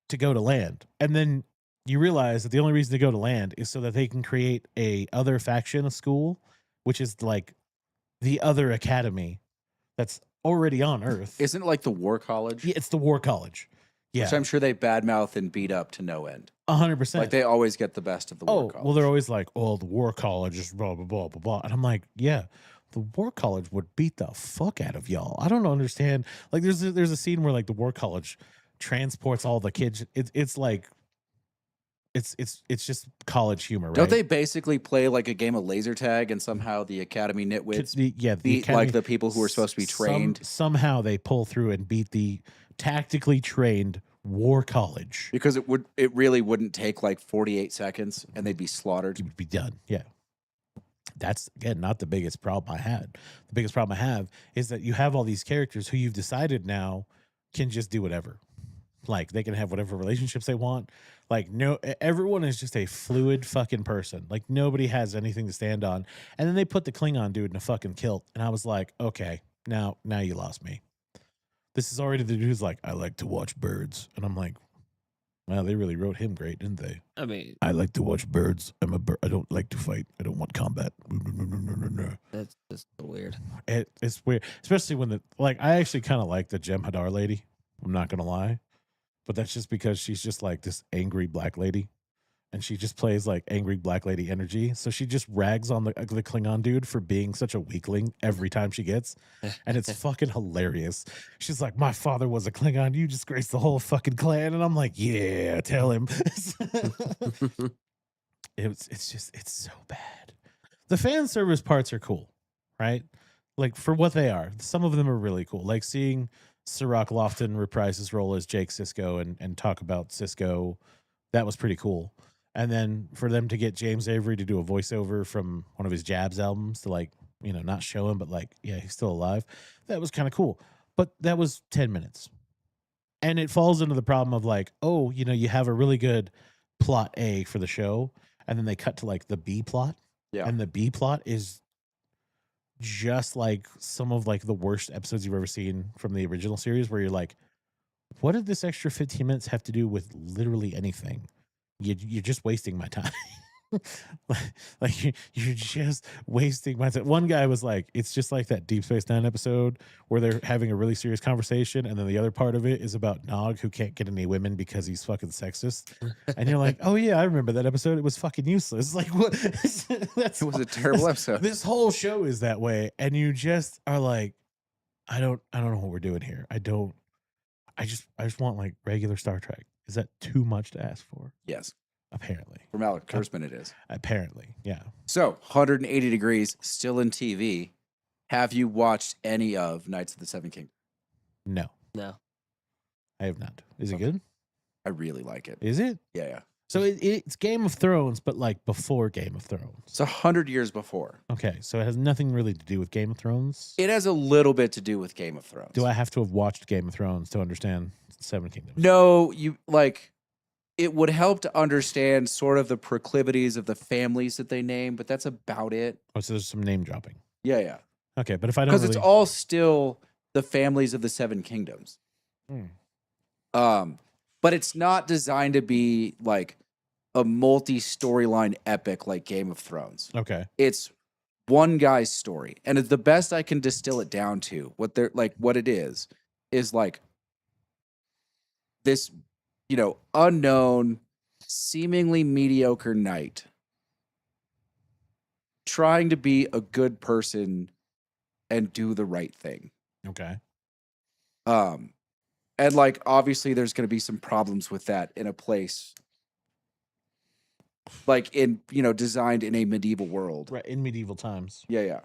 to go to land. And then you realize that the only reason to go to land is so that they can create a other faction of school, which is like the other academy that's already on Earth. Isn't it like the War College? Yeah, it's the War College. Yeah. Which I'm sure they badmouth and beat up to no end. 100%. Like they always get the best of the War College. Well, they're always like, oh, the War College is blah, blah, blah, blah, blah. And I'm like, yeah, the War College would beat the fuck out of y'all. I don't understand. Like there's a scene where like the War College transports all the kids. It's like, it's just college humor, right? Don't they basically play like a game of laser tag and somehow the Academy nitwits beat Academy, like the people who are supposed to be trained? Somehow they pull through and beat the tactically trained War College. Because it really wouldn't take like 48 seconds and they'd be slaughtered. It would be done. Yeah. That's, again, not the biggest problem I had. The biggest problem I have is that you have all these characters who you've decided now can just do whatever. Like, they can have whatever relationships they want. Like, no, everyone is just a fluid fucking person. Like, nobody has anything to stand on. And then they put the Klingon dude in a fucking kilt. And I was like, okay, now you lost me. This is already the dude who's like, I like to watch birds. And I'm like, wow, they really wrote him great, didn't they? I mean, I like to watch birds. I'm a bird. I don't like to fight. I don't want combat. that's just weird. It's weird, especially when I actually kind of like the Jem'Hadar lady. I'm not going to lie. But that's just because she's just like this angry black lady. And she just plays like angry black lady energy. So she just rags on the Klingon dude for being such a weakling every time she gets. And it's fucking hilarious. She's like, my father was a Klingon. You disgraced the whole fucking clan. And I'm like, yeah, tell him. It's so bad. The fan service parts are cool, right? Like for what they are. Some of them are really cool. Like seeing Sirach Lofton reprise his role as Jake Sisko and talk about Sisko. That was pretty cool. And then for them to get James Avery to do a voiceover from one of his Jabs albums to like, not show him, but like, yeah, he's still alive. That was kind of cool. But that was 10 minutes. And it falls into the problem of like, oh, you have a really good plot A for the show. And then they cut to like the B plot. Yeah. And the B plot is just like some of like the worst episodes you've ever seen from the original series where you're like, what did this extra 15 minutes have to do with literally anything? You're just wasting my time. Like you're just wasting my time. One guy was like, it's just like that Deep Space Nine episode where they're having a really serious conversation, and then the other part of it is about Nog, who can't get any women because he's fucking sexist. And you're like, oh yeah, I remember that episode. It was fucking useless. Like what? It was a terrible episode. This whole show is that way, and you just are like, I don't know what we're doing here. I just want like regular Star Trek. Is that too much to ask for? Yes. Apparently. From Alec Kurtzman, it is. Apparently, yeah. So, 180 Degrees, still in TV. Have you watched any of Knights of the Seven Kingdoms? No, No. I have not. Is it good? I really like it. Is it? Yeah, yeah. So it's Game of Thrones, but like before Game of Thrones. It's 100 years before. Okay, so it has nothing really to do with Game of Thrones. It has a little bit to do with Game of Thrones. Do I have to have watched Game of Thrones to understand Seven Kingdoms? No, you like. It would help to understand sort of the proclivities of the families that they name, but that's about it. Oh, so there's some name dropping. Yeah, yeah. Okay, but if I don't, Because it's all still the families of the Seven Kingdoms. But it's not designed to be like a multi-storyline epic like Game of Thrones. Okay. It's one guy's story, and it's the best I can distill it down to. What they're like, what it is like this, unknown, seemingly mediocre knight trying to be a good person and do the right thing. Okay. And like obviously there's going to be some problems with that in a place like in, designed in a medieval world. Right, in medieval times. Yeah, yeah.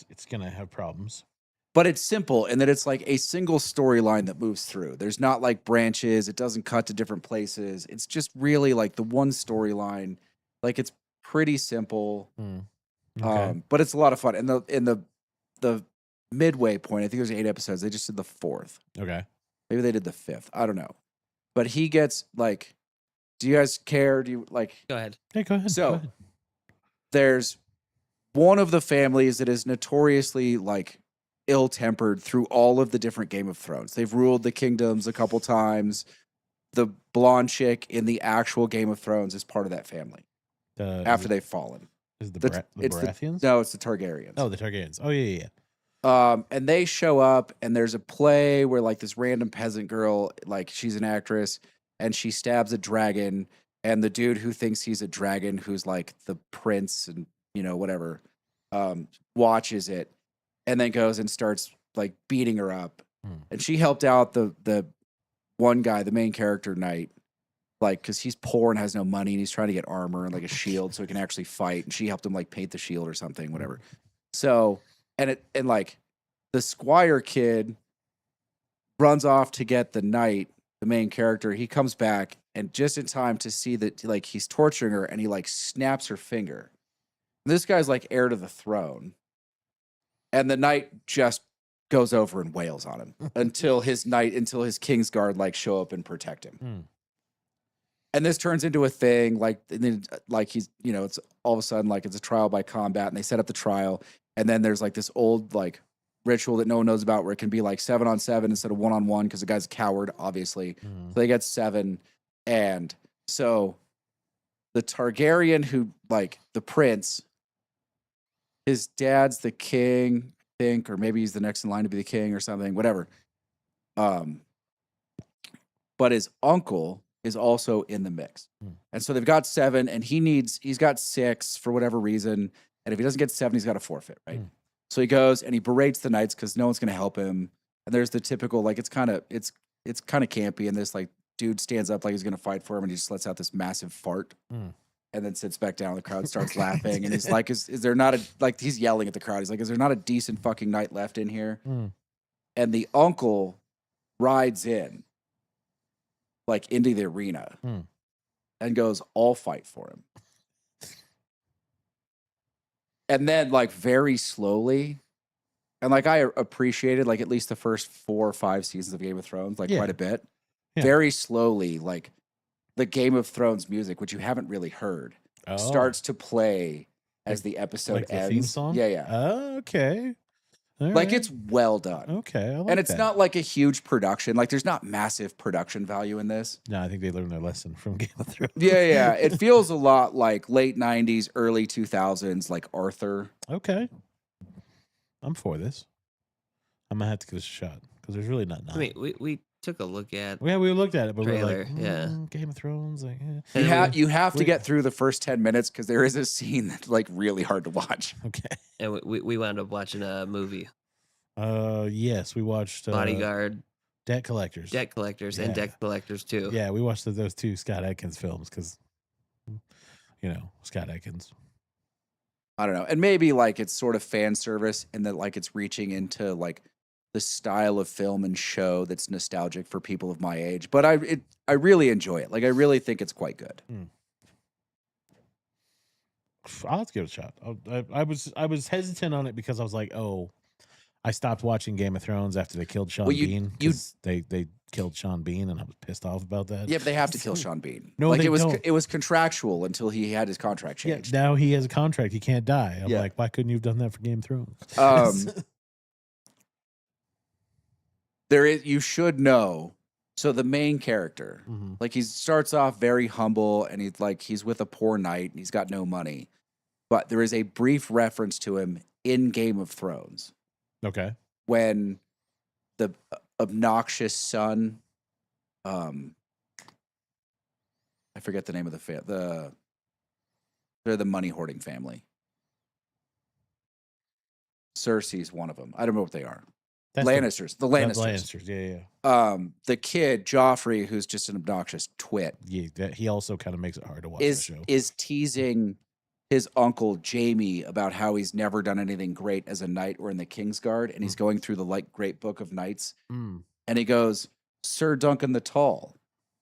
It's going to have problems. But it's simple in that it's like a single storyline that moves through. There's not like branches. It doesn't cut to different places. It's just really like the one storyline. Like it's pretty simple. Okay. But it's a lot of fun. And the midway point, I think there's 8 episodes. They just did the 4th. Okay. Maybe they did the 5th. I don't know. But he gets like, do you guys care? Do you like? Go ahead. Hey, go ahead. So go ahead. there's one of the families that is notoriously like ill-tempered through all of the different Game of Thrones. They've ruled the kingdoms a couple times. The blonde chick in the actual Game of Thrones is part of that family after they've fallen. Is it The- the it's Baratheons? No, it's the Targaryens. Oh, the Targaryens. Oh, yeah, yeah. And they show up, and there's a play where like this random peasant girl, like she's an actress, and she stabs a dragon, and the dude who thinks he's a dragon, who's like the prince and whatever, watches it, and then goes and starts like beating her up. And she helped out the one guy, the main character knight, like because he's poor and has no money, and he's trying to get armor and like a shield so he can actually fight. And she helped him like paint the shield or something, whatever. So and like the squire kid runs off to get the knight, the main character. He comes back and just in time to see that like he's torturing her, and he like snaps her finger. And this guy's like heir to the throne. And the knight just goes over and wails on him until his King's Guard like show up and protect him. And this turns into a thing like, and then like he's, it's all of a sudden like it's a trial by combat, and they set up the trial. And then there's like this old like ritual that no one knows about where it can be like 7-on-7 instead of 1-on-1 because the guy's a coward, obviously. So they get 7. And so the Targaryen who like the prince, his dad's the king, I think, or maybe he's the next in line to be the king or something, whatever. But his uncle is also in the mix. And so they've got 7, and he's got 6 for whatever reason. And if he doesn't get 7, he's got to forfeit, right? So he goes and he berates the knights because no one's going to help him. And there's the typical, like, it's kind of campy. And this like dude stands up like he's going to fight for him, and he just lets out this massive fart. And then sits back down. The crowd starts laughing, and he's like, "Is there not a like?" He's yelling at the crowd. He's like, "Is there not a decent fucking knight left in here?" And the uncle rides in, like into the arena, and goes, "I'll fight for him." And then, like very slowly, and like I appreciated like at least the first 4 or 5 seasons of Game of Thrones, like quite a bit. Yeah. Very slowly, like the Game of Thrones music, which you haven't really heard, starts to play as the episode like the ends. theme song? Yeah, yeah. Oh, okay. All Like right. it's well done. Okay, I like And it's that. not like a huge production. Like there's not massive production value in this. No, I think they learned their lesson from Game of Thrones. Yeah. It feels a lot like late 90s, early 2000s, like Arthur. Okay. I'm for this. I'm gonna have to give this a shot because there's really not. I mean, we took a look at. Yeah, we looked at it, but Trailer, we were like, yeah. Game of Thrones. Like, You have to we- get through the first 10 minutes because there is a scene that's like really hard to watch. okay. And we wound up watching a movie, Yes, we watched Bodyguard, Debt Collectors. Debt Collectors, and Yeah. Debt Collectors 2. Yeah, we watched those two Scott Adkins films because, Scott Adkins. I don't know. And maybe like it's sort of fan service and that like it's reaching into like the style of film and show that's nostalgic for people of my age. But I really enjoy it. Like I really think it's quite good. I'll have to give it a shot. I was hesitant on it because I was like, oh, I stopped watching Game of Thrones after they killed Sean Well, you- Bean because they killed Sean Bean and I was pissed off about that. Yeah, but they have to kill Sean Bean. No, like they it was don't. it was contractual until he had his contract Yeah, changed. now he has a contract. He can't die. I'm Yeah. like, why couldn't you have done that for Game of Thrones? You should know. So the main character, Mhm. like he starts off very humble and he's with a poor knight and he's got no money. But there is a brief reference to him in Game of Thrones Okay. when the obnoxious son, I forget the name of they're the money hoarding family. Cersei's one of them. I don't know what they are. That's Lannisters. The Lannisters. Lannisters. Yeah. The kid Joffrey, who's just an obnoxious twit, He also kind of makes it hard to watch the show. is teasing his uncle Jamie about how he's never done anything great as a knight or in the Kingsguard, and he's going through the Great Book of Knights, and he goes, "Sir Duncan the Tall,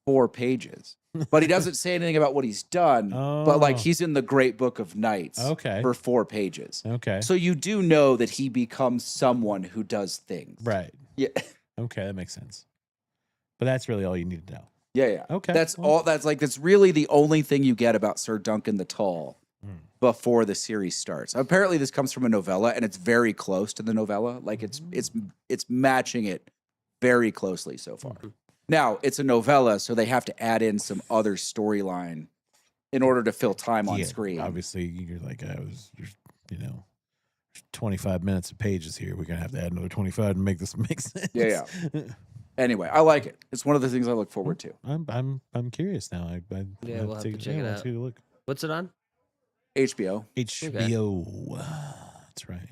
4 pages," but he doesn't say anything about what he's done. But he's in the Great Book of Knights, for 4 pages. Okay. So you do know that he becomes someone who does things, Right. Yeah. Okay, that makes sense. But that's really all you need to know. Yeah. Okay. That's all. That's really the only thing you get about Sir Duncan the Tall before the series starts. Apparently, this comes from a novella, and it's very close to the novella. Like it's matching it very closely so far. Now it's a novella, so they have to add in some other storyline in order to fill time on screen. Obviously, you're like, there's 25 minutes of pages here. We're gonna have to add another 25 to make this make sense. Yeah. Anyway, I like it. It's one of the things I look forward to. I'm curious now. We'll have to check it out. Take a look. What's it on? HBO. HBO. That's right.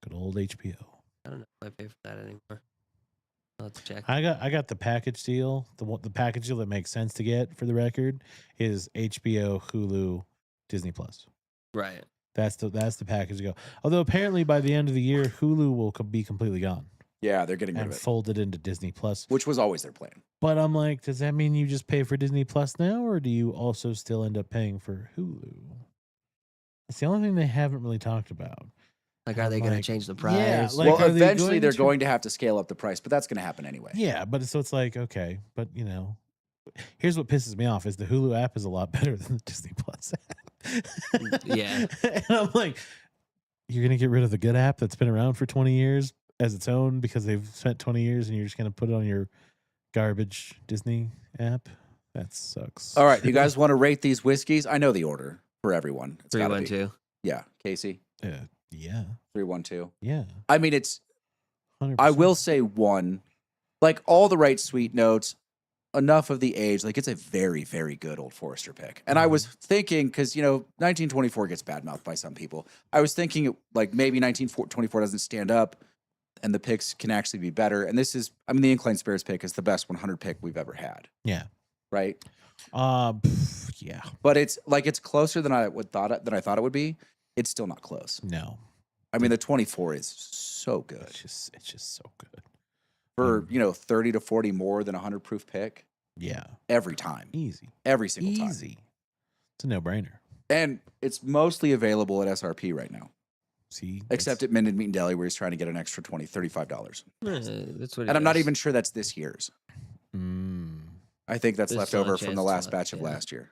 Good old HBO. I don't know if I pay for that anymore. I'll have to check. I got the package deal. The package deal that makes sense to get, for the record, is HBO, Hulu, Disney Plus. Right. That's the package to go. Although apparently by the end of the year, Hulu will be completely gone Yeah, they're getting rid and of it, folded into Disney Plus. which was always their plan. But I'm like, does that mean you just pay for Disney Plus now, or do you also still end up paying for Hulu? That's the only thing they haven't really talked about. Like, are they going to change the price? Yeah, like, Well, are they eventually they're to- going to have to scale up the price, but that's going to happen anyway. Yeah, but so it's like, okay, but here's what pisses me off is the Hulu app is a lot better than the Disney Plus app. Yeah. And I'm like, you're going to get rid of the good app that's been around for 20 years as its own because they've spent 20 years and you're just going to put it on your garbage Disney app? That sucks. All right, you guys want to rate these whiskeys? I know the order for everyone. It's gotta be. 312. Yeah, Casey. Yeah. 312. Yeah. I mean, it's. 100%. I will say one, like all the right sweet notes, enough of the age. Like it's a very, very good Old Forester pick. And I was thinking, because 1924 gets badmouthed by some people. I was thinking like maybe 1924 doesn't stand up, and the picks can actually be better. And this is, the Incline Spirits pick is the best 100 pick we've ever had. Yeah. Right. Yeah. But it's closer than I thought it would be. It's still not close. No. The 24 is so good. It's just so good. For 30 to 40 more than a 100 proof pick. Yeah. Every time. Easy. Every single time. Easy. It's a no-brainer. And it's mostly available at SRP right now. See? Except at Minden Meat and Deli, where he's trying to get an extra $35. That's what. And I'm not even sure that's this year's. Mm. I think that's There's left still a over from chance the it's last left, batch of yeah. last year.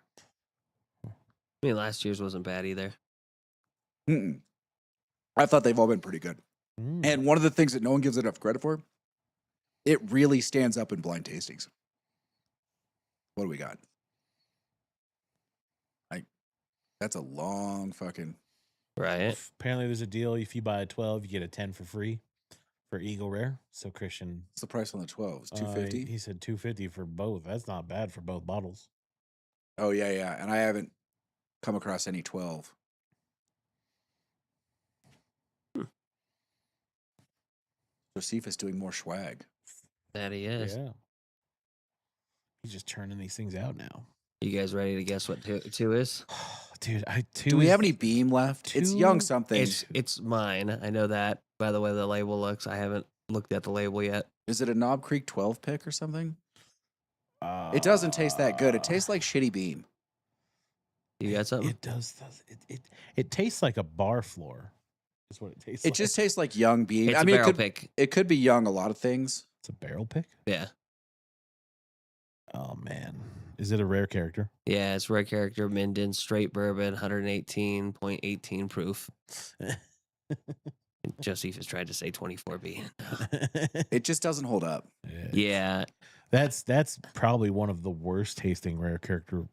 Last year's wasn't bad either. I thought they've all been pretty good. And one of the things that no one gives it enough credit for, it really stands up in blind tastings. What do we got? That's a long fucking... Right. Apparently, there's a deal. If you buy a 12, you get a 10 for free for Eagle Rare. So Christian, What's the price on the 12s? $250? He said $250 for both. That's not bad for both bottles. Oh, yeah. And I haven't come across any 12. Josephus doing more swag. That he is. Yeah. He's just churning these things out now. You guys ready to guess what two is? Dude, Do we have any beam left? It's young something. It's mine. I know that by the way the label looks. I haven't looked at the label yet. Is it a Knob Creek 12 pick or something? It doesn't taste that good. It tastes like shitty beam. You got something? It does. It tastes like a bar floor. Is what it tastes like. It just tastes like young beam. It's a barrel pick. It could be young a lot of things. It's a barrel pick? Yeah. Oh, man. Is it a rare character? Yeah, it's rare character, Minden, straight bourbon, 118.18 proof. Josephus tried to say 24B. It just doesn't hold up. Yeah. That's probably one of the worst tasting rare character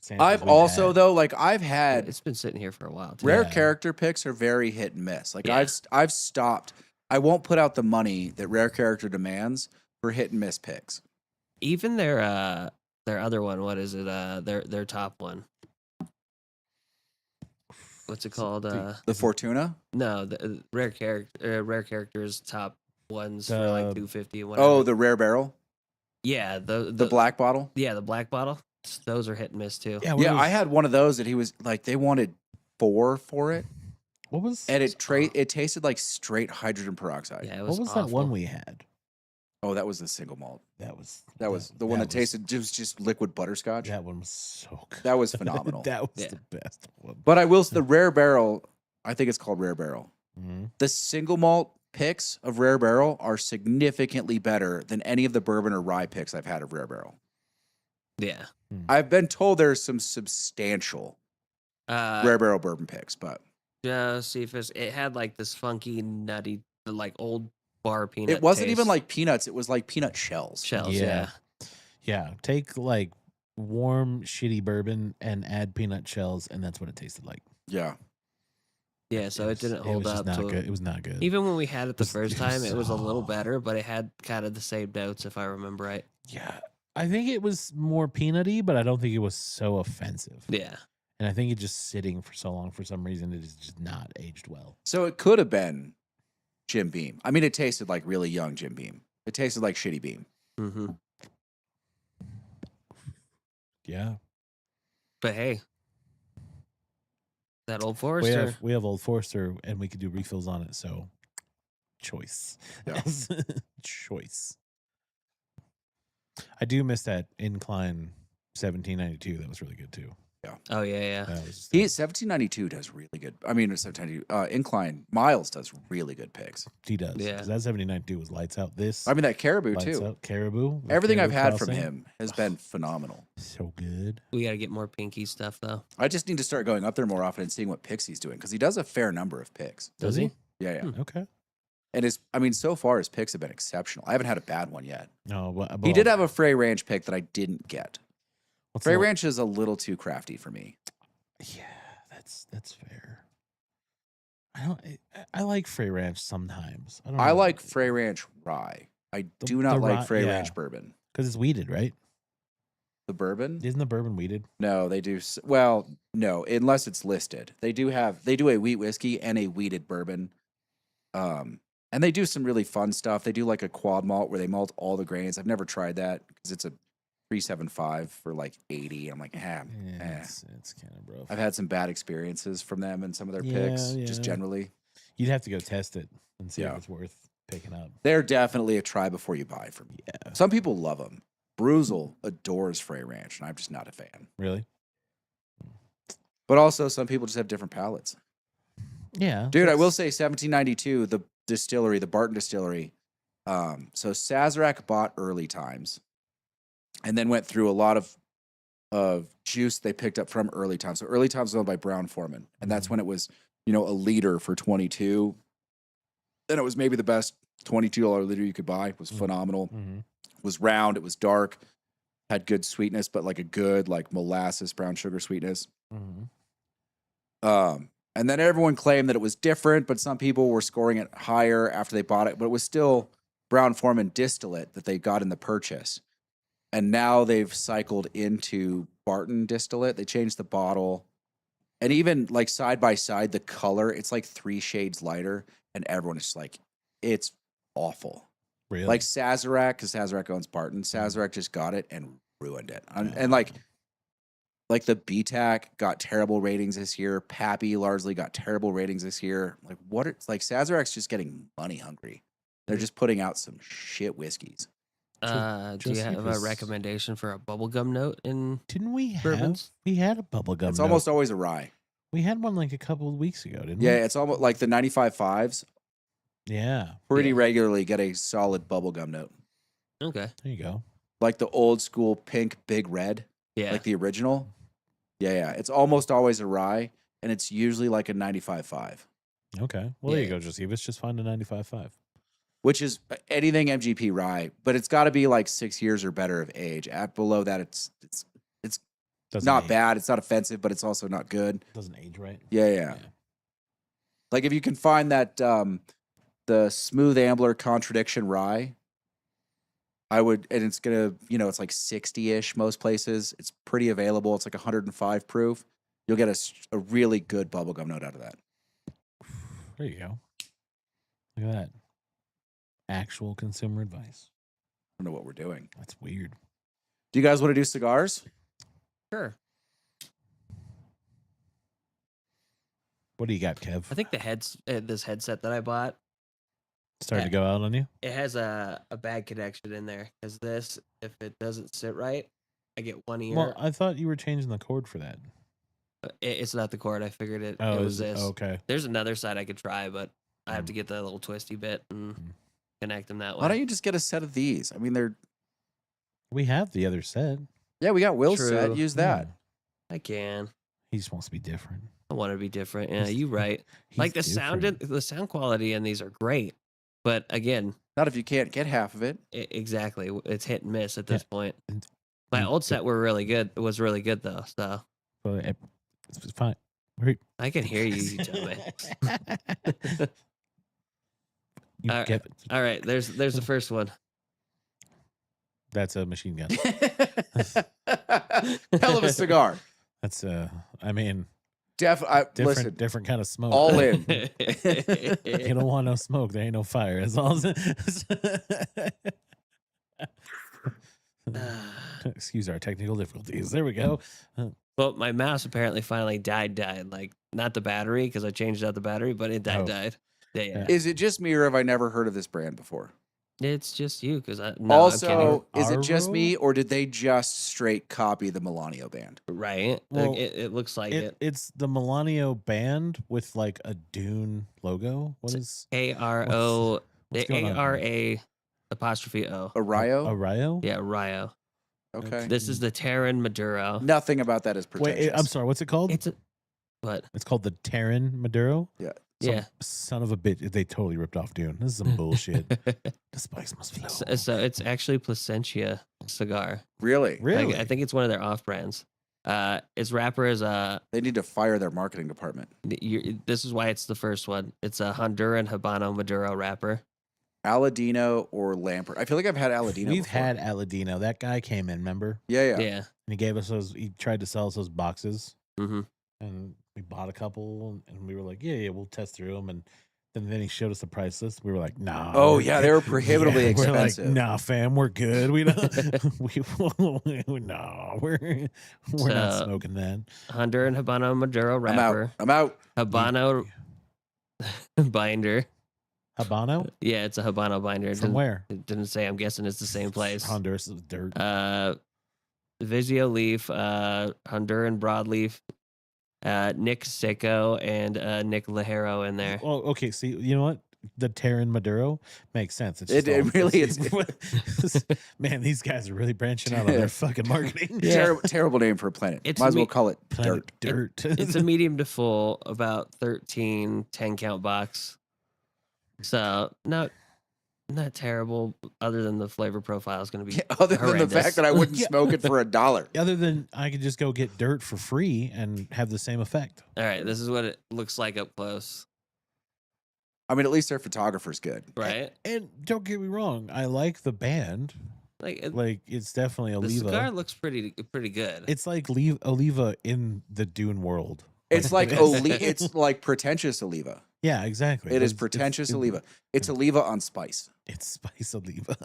samples I've we've also had. though I've had It's been sitting here for a while too. rare Yeah. character picks are very hit and miss. Like Yeah. I've stopped. I won't put out the money that rare character demands for hit and miss picks. Even their other one, what is it? Their top one. What's it called? The Fortuna. No, the rare characters top ones for like 250 and whatever. Oh, the rare barrel. Yeah, the black bottle. Yeah, the black bottle. Those are hit and miss too. Yeah, Yeah, I had one of those that he was like they wanted 4 for it, What was and it tasted like straight hydrogen peroxide. Yeah, it what was was awful. that one we had? Oh, that was the single malt. That was The one that tasted just liquid butterscotch. That one was so good. That was phenomenal. That was Yeah. the best one. But I will say the rare barrel. I think it's called rare barrel. Mhm. The single malt picks of rare barrel are significantly better than any of the bourbon or rye picks I've had of rare barrel. Yeah. I've been told there's some substantial rare barrel bourbon picks, but Josephus, it had like this funky, nutty, like old bar peanut. it wasn't even taste. like peanuts. It was like peanut shells. shells. Yeah. Yeah. Yeah, take like warm, shitty bourbon and add peanut shells, and that's what it tasted like. Yeah. Yeah. So it didn't It hold was just up not to good. It was not good. Even when we had it the It was- first it was time, it was a little so- better, but it had kind of the same notes, if I remember right. Yeah, I think it was more peanutty, but I don't think it was so offensive. Yeah. And I think it just sitting for so long, for some reason, it is just not aged well. So it could have been Jim Beam. I mean, it tasted like really young Jim Beam. It tasted like shitty Beam. Mm-hmm. Yeah, But hey, that Old Forester. we have Old Forester, and we could do refills on it. So, choice, Yeah. choice. I do miss that Incline 1792. That was really good too. Oh yeah, yeah. That was 1792 does really good. I mean, 1792 Incline Miles does really good picks. he does. Yeah. 'Cause that 1792 was lights out. This I mean, that Caribou lights too. out Caribou. with Everything I've Caribou had from Crossing. him has been phenomenal. So good. We got to get more pinky stuff though. I just need to start going up there more often and seeing what picks he's doing because he does a fair number of picks. Does he? Yeah, yeah. Okay. And so far his picks have been exceptional. I haven't had a bad one yet. No, but He did have a Frey Ranch pick that I didn't get. what's Frey the- Ranch is a little too crafty for me. Yeah, that's fair. I like Frey Ranch sometimes. I like Frey Ranch rye. I do not the like rye- Frey yeah. Ranch bourbon. because it's weeded, right? The bourbon? Isn't the bourbon weeded? No, they do. Well, no, unless it's listed. They do a wheat whiskey and a wheated bourbon. And they do some really fun stuff. They do like a quad malt where they malt all the grains. I've never tried that because it's a 375 for like 80. I'm like, Yeah, it's kind of rough. I've had some bad experiences from them and some of their Yeah, picks, just yeah. generally. You'd have to go test it and see Yeah. if it's worth picking up. They're definitely a try before you buy for me. Yeah, Some people love them. Bruzel adores Frey Ranch, and I'm just not a fan. really. But also, some people just have different palates. Yeah, Dude, I will say 1792, the distillery, the Barton Distillery. So Sazerac bought Early Times and then went through a lot of juice they picked up from Early Times. So Early Times was owned by Brown Forman, and that's when it was, a leader for 22. And it was maybe the best $22 liter you could buy. It was phenomenal. Mm-hmm. It was round. It was dark. Had good sweetness, but like a good like molasses brown sugar sweetness. Mm-hmm. And then everyone claimed that it was different, but some people were scoring it higher after they bought it. But it was still Brown-Forman distillate that they got in the purchase. And now they've cycled into Barton distillate. They changed the bottle. And even like side by side, the color, it's like 3 shades lighter. And everyone is just like, it's awful. Really? Like Sazerac, because Sazerac owns Barton. Sazerac just got it and ruined it. And like the BTAC got terrible ratings this year. Pappy largely got terrible ratings this year. Like it's like Sazerac's just getting money hungry. They're just putting out some shit whiskeys. Do you have a recommendation for a bubblegum note in Didn't we bourbons? We had a bubblegum. It's almost always a rye. We had one like a couple of weeks ago, didn't we? Yeah, it's almost like the 95.5s Yeah. pretty regularly get a solid bubblegum note. Okay. There you go. Like the old school pink big red, Yeah. like the original. Yeah. It's almost always a rye, and it's usually like a 95.5. Okay. Well, there you go, Josephus. Just find a 95.5. Which is anything MGP rye, but it's got to be like 6 years or better of age. At below that, it's Doesn't not age. bad. It's not offensive, but it's also not good. Doesn't age right. Yeah. Like if you can find that the Smooth Ambler Contradiction rye, I would, and it's gonna, it's like 60-ish most places. It's pretty available. It's like 105 proof. You'll get a really good bubblegum note out of that. There you go. Look at that. Actual consumer advice. I don't know what we're doing. That's weird. Do you guys want to do cigars? Sure. What do you got, Kev? I think this headset that I bought, Starting to go out on you? it has a bad connection in there. Because this, if it doesn't sit right, I get one ear. Well, I thought you were changing the cord for that. It's not the cord. I figured it was this. Okay. There's another side I could try, but I have to get the little twisty bit and connect them that way. Why don't you just get a set of these? I mean, We have the other set. yeah, we got Will's True. set. Use that. I can. He just wants to be different. I want to be different. Yeah, you right. He's Like the different. sound quality in these are great, but again, Not if you can't get half of it. exactly, it's hit and miss at this point. And- My and- old set was really good though, so But it's fine. Wait. I can hear you, you dumbass. You All right. get it. All right, there's the first one. That's a machine gun. Hell of a cigar. That's I mean, Listen, different kind of smoke. all in. You don't want no smoke. There ain't no fire. As long as excuse our technical difficulties. There we go. Well, my mouse apparently finally died. Like not the battery because I changed out the battery, but it died. Yeah. Is it just me or have I never heard of this brand before? It's just you because Also, is it just Aro? me or did they just straight copy the Melanio band? right. Well, Like, it looks like it. It's the Melanio band with like a Dune logo. What is ARO, what's going on ARA apostrophe O. Arayo? Rio? Yeah, Rio. Okay. This is the Terran Maduro. Nothing about that is pretentious. Wait, I'm sorry. What's it called? It's a what? It's called the Terran Maduro. Yeah. Son of a bitch. They totally ripped off Dune. This is some bullshit. The spice must flow. So it's actually Placentia cigar. Really? Really? I think it's one of their off brands. Its wrapper is They need to fire their marketing department. this is why it's the first one. It's a Honduran Habano Maduro wrapper. Aladino or Lampert. I feel like I've had Aladino We've before. had Aladino. That guy came in, remember? Yeah. Yeah. And he gave us those. He tried to sell us those boxes, Mm-hmm. and we bought a couple, and we were like, "Yeah, we'll test through them." And then he showed us the price list. We were like, "Nah." Oh, yeah, they were prohibitively We're like, expensive. "Nah, fam, we're good. We don't. We're not So- smoking that." Honduran Habano Maduro wrapper. I'm out. Habano binder. Habano Yeah, it's a Habano binder. from where? It didn't say. I'm guessing it's the same place. Honduras is dirt. Vizio leaf, Honduran broadleaf, Nick Seco, and Nick Lajero in there. Oh, okay. See, you know what? The Terran Maduro makes sense. It's It just really is. Man, these guys are really branching out on their fucking marketing. Terrible name for a planet. It's Might as well me- call it Planet dirt. dirt. It's a medium to full, about 13 10 count box. So not terrible. Other than the flavor profile is going to be Other than the horrendous. fact that I wouldn't Yeah. smoke it for $1. Other than I could just go get dirt for free and have the same effect. All right, this is what it looks like up close, I mean, at least their photographer's good. right? And don't get me wrong, I like the band. Like it's definitely the Oliva. cigar looks pretty good. It's like Oliva in the Dune world. It's like it's like pretentious Oliva. Yeah, exactly. It is pretentious Oliva. It's Oliva on spice. It's spice Oliva.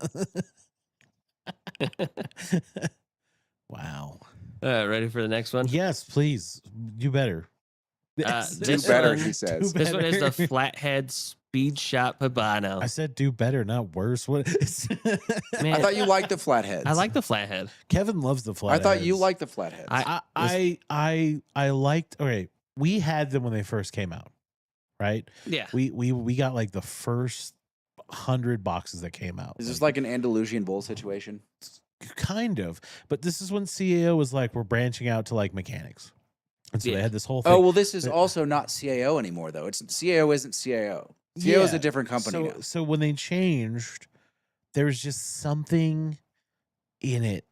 Wow. Ready for the next one? Yes, please. Do better. Do better, he says. This one is the Flathead Speed Shot Habano. I said do better, not worse. What? Man, I thought you liked the flatheads. I like the Flathead. Kevin loves the I flatheads. thought you liked the flatheads. I liked. Okay, we had them when they first came out, right? Yeah. We got like the first 100 boxes that came out. Is this like an Andalusian bull situation? Kind of, but this is when CAO was like, we're branching out to like mechanics, and so they had this whole thing. Oh well, this is also not CAO anymore though. It's CAO isn't CAO. CAO is a different company now. So when they changed, there was just something in it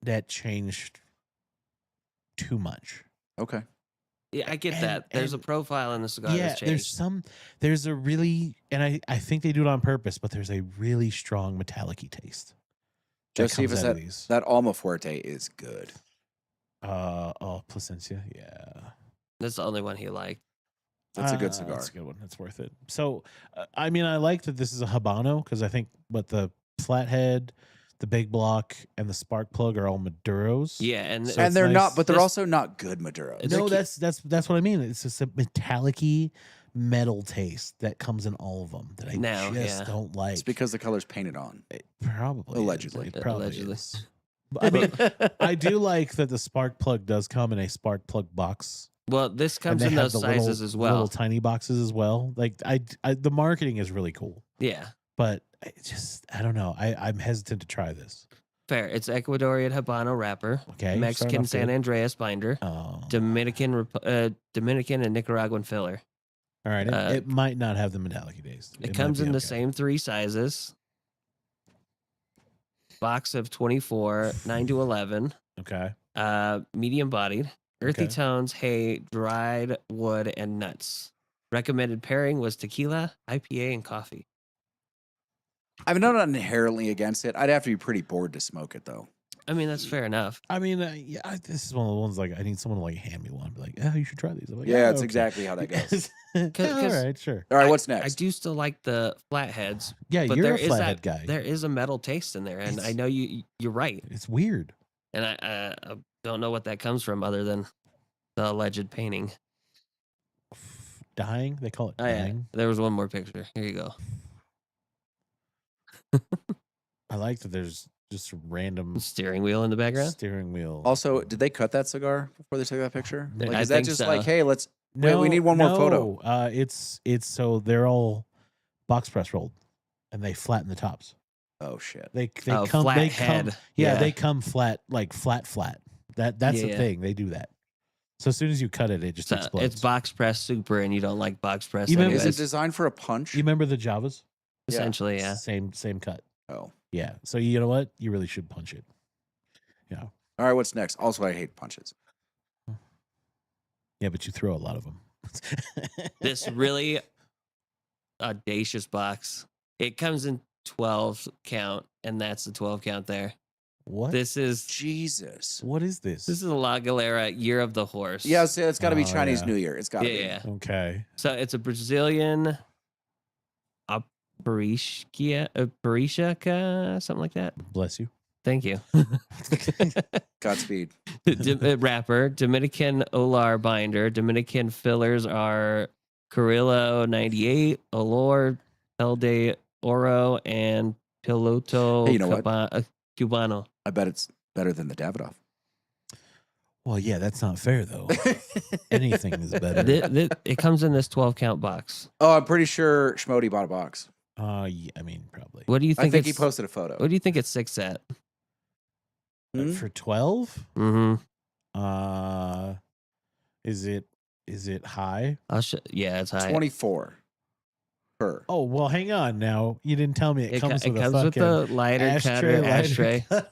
that changed too much. Okay. Yeah, I get that. There's a profile in the cigar Yeah, that's changed. there's a really, and I think they do it on purpose, but there's a really strong metallic-y taste. Josephus, that Alma Fuerte is good. Placencia, yeah. That's the only one he liked. That's a good cigar. That's a good one. That's worth it. So, I mean, I like that this is a Habano because I think the Flathead, the Big Block, and the Spark Plug are all Maduros. Yeah, and So And it's they're nice. not, but they're also not good Maduros. It's No, a that's what I mean. It's just a metallic-y metal taste that comes in all of them that I just don't like. It's because the color's painted on. It probably Allegedly. Is. It probably Allegedly. is. But, I mean, I do like that the Spark Plug does come in a Spark Plug box. well, this And comes they in have those the sizes as well. little tiny boxes as well. Like I the marketing is really cool, Yeah, but I don't know. I'm hesitant to try this. fair. It's Ecuadorian Habano wrapper, Okay, Mexican starting San off Andreas binder, good. Oh, Dominican and Nicaraguan filler. all right. It might not have the metallic taste. It might comes be in the okay. same three sizes. Box of 24, 9 to 11. Okay. Medium bodied, earthy Okay. tones, hay, dried wood, and nuts. Recommended pairing was tequila, IPA, and coffee. I mean, I'm not inherently against it. I'd have to be pretty bored to smoke it though. I mean, that's fair enough. I mean, this is one of the ones like I need someone to like hand me one. Be like, oh, you should try these. I'm like, Yeah, that's okay. exactly how that goes. All right, sure. All right, what's I next? do still like the flatheads, Yeah, but you're there a is flathead guy. there is a metal taste in there, and I It's- know you're right, It's weird. and I don't know what that comes from other than the alleged painting. Dying, they call it Oh yeah, dying. there was one more picture. Here you go. I like that there's just a random Steering wheel in the background. steering wheel. Also, did they cut that cigar before they took that picture? Like, I is that think just so. like, hey, wait, we need one more photo. It's so they're all box press rolled, and they flatten the tops. Oh shit. They Oh, come flat they head. come yeah, Yeah. they come flat like flat. That's the Yeah. thing. They do that. So as soon as you cut it, it just So explodes. it's box press super, and you don't like box press. You remember- Is it anyways. designed for a punch? You remember the Javas? Essentially, yeah. Same cut. Oh. Yeah. So you know what? You really should punch it. Yeah. All right, what's next? Also, I hate punches. Yeah, but you throw a lot of them. This really audacious box. It comes in 12 count, and that's the 12 count there. What? This is Jesus. What is this? a La Galera Year of the Horse. Yeah, it's got to be Oh, Chinese yeah. New Year. It's got to yeah, be. yeah. Okay. So it's a Brazilian Parishka, something like that. Bless you. Thank you. Godspeed. Wrapper, Dominican Olar binder. Dominican fillers are Carrillo 98, Olor, El de Oro, and Piloto Hey, you know what? Cubano. I bet it's better than the Davidoff. Well, yeah, that's not fair though. Anything is better. It comes in this 12 count box. Oh, I'm pretty sure Schmody bought a box. Yeah, I mean, probably. What do you think? I think he it's- posted a photo. What do you think it's 6 at? Hmm? For 12? Mm-hmm. Is it high? Yeah, it's high. 24. per. Oh, well, hang on now. You didn't tell me it comes with a comes with fucking the lighter cutter ashtray. cut.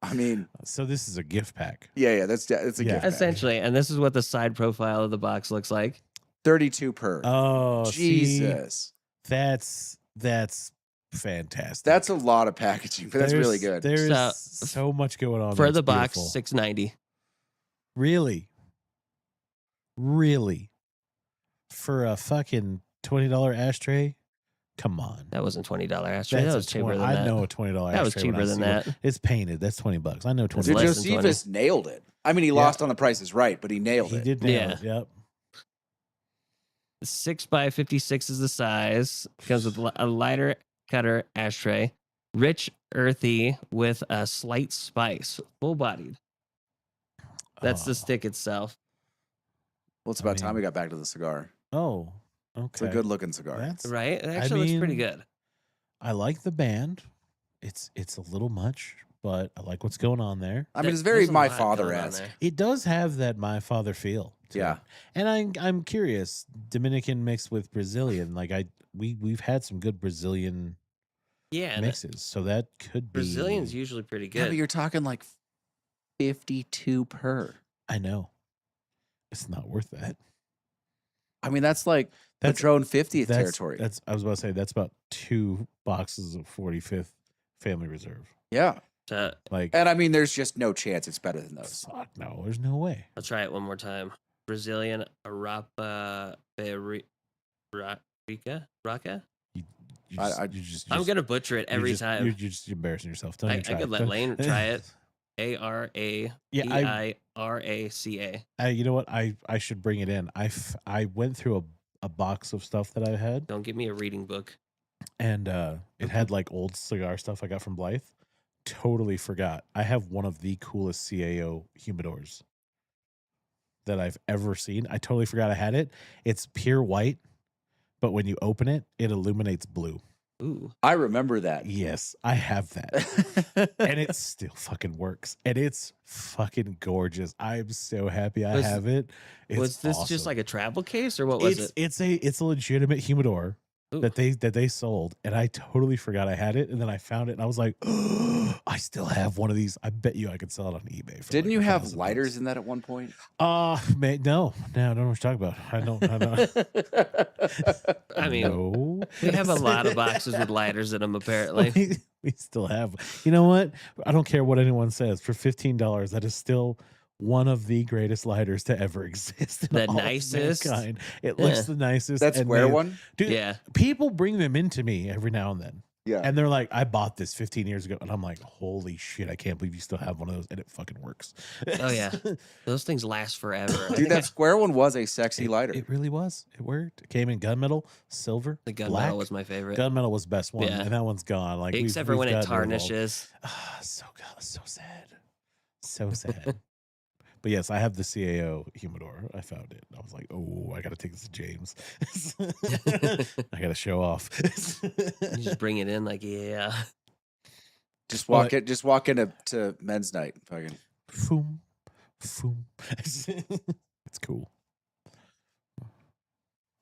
I mean, So this is a gift pack. yeah, it's a gift pack. Essentially, and this is what the side profile of the box looks like. 32 per. Oh, Jesus. See, that's fantastic. That's a lot of packaging, but that's really good. There's so much going on For there. the It's box, beautiful. $6.90. Really, for a fucking $20 ashtray? Come on. That wasn't $20 ashtray. That was cheaper than I that. know a $20 ashtray. That was cheaper than that. It's painted. That's $20. I know $20. So less than 20. Josephus nailed it. I mean, he lost on the Price is Right, but he nailed He it. did nail it. Yep. 6x56 is the size. Comes with a lighter cutter ashtray, rich, earthy with a slight spice, full bodied. That's the stick itself. Well, it's about time we got back to the cigar. Oh, okay. It's a good looking cigar. That's Right? It actually looks pretty good. I like the band. It's a little much, but I like what's going on there. I mean, it's very There's a My lot Father going on esque. there. It does have that My Father feel. to Yeah. it. And I'm curious, Dominican mixed with Brazilian. Like we've had some good Brazilian Yeah, and mixes, so that could be Brazilian's usually pretty Yeah, but good. you're talking like 52 per. I know. It's not worth that. I mean, that's like That's Patron 50th territory. That's I was about to say that's about 2 boxes of 45th Family Reserve. Yeah. Like, And I mean, there's just no chance it's better than those. fuck no, there's no way. I'll try it one more time. Brazilian Arapa Raca? You I- just I'm going to butcher it every time. You're just embarrassing yourself. Don't I even try could it. let Don't- Lane try it. ARAPIRACA. You know what? I should bring it in. I went through a box of stuff that I had, Don't give me a reading book. and it had like old cigar stuff I got from Blythe. Totally forgot. I have one of the coolest CAO humidors that I've ever seen. I totally forgot I had it. It's pure white, but when you open it, it illuminates blue. Ooh. I remember that. Yes, I have that. And it still fucking works. And it's fucking gorgeous. I'm so happy I have it. Was this just awesome. like a travel case or what was it? It's a legitimate humidor Ooh. that they sold, and I totally forgot I had it, and then I found it and I was like, oh, I still have one of these. I bet you I could sell it on eBay. For Didn't like you have $1,000. lighters in that at one point? Man, no, I don't know what you're talking about. I don't. I mean, no. we have a lot of boxes with lighters in them, apparently. we still have. You know what? I don't care what anyone says. For $15, that is still one of the greatest lighters to ever exist. The nicest. Mankind. It looks the nicest. That and square one? Dude, Yeah. people bring them into me every now and then. Yeah. And they're like, I bought this 15 years ago. And I'm like, holy shit, I can't believe you still have one of those. And it fucking works. Oh, yeah. Those things last forever. Dude, that square one was a sexy lighter. It really was. It worked. It came in gunmetal, silver, The black. gunmetal was my favorite. Gunmetal was the best one. Yeah. And that one's gone. Like Except for when it gotten rid of all- tarnishes. So good. So sad. So sad. But yes, I have the CAO humidor. I found it. I was like, oh, I got to take this to James. I got to show off. You just bring it in like, yeah. Just walk into men's night. Fucking Foom. Foom. It's cool.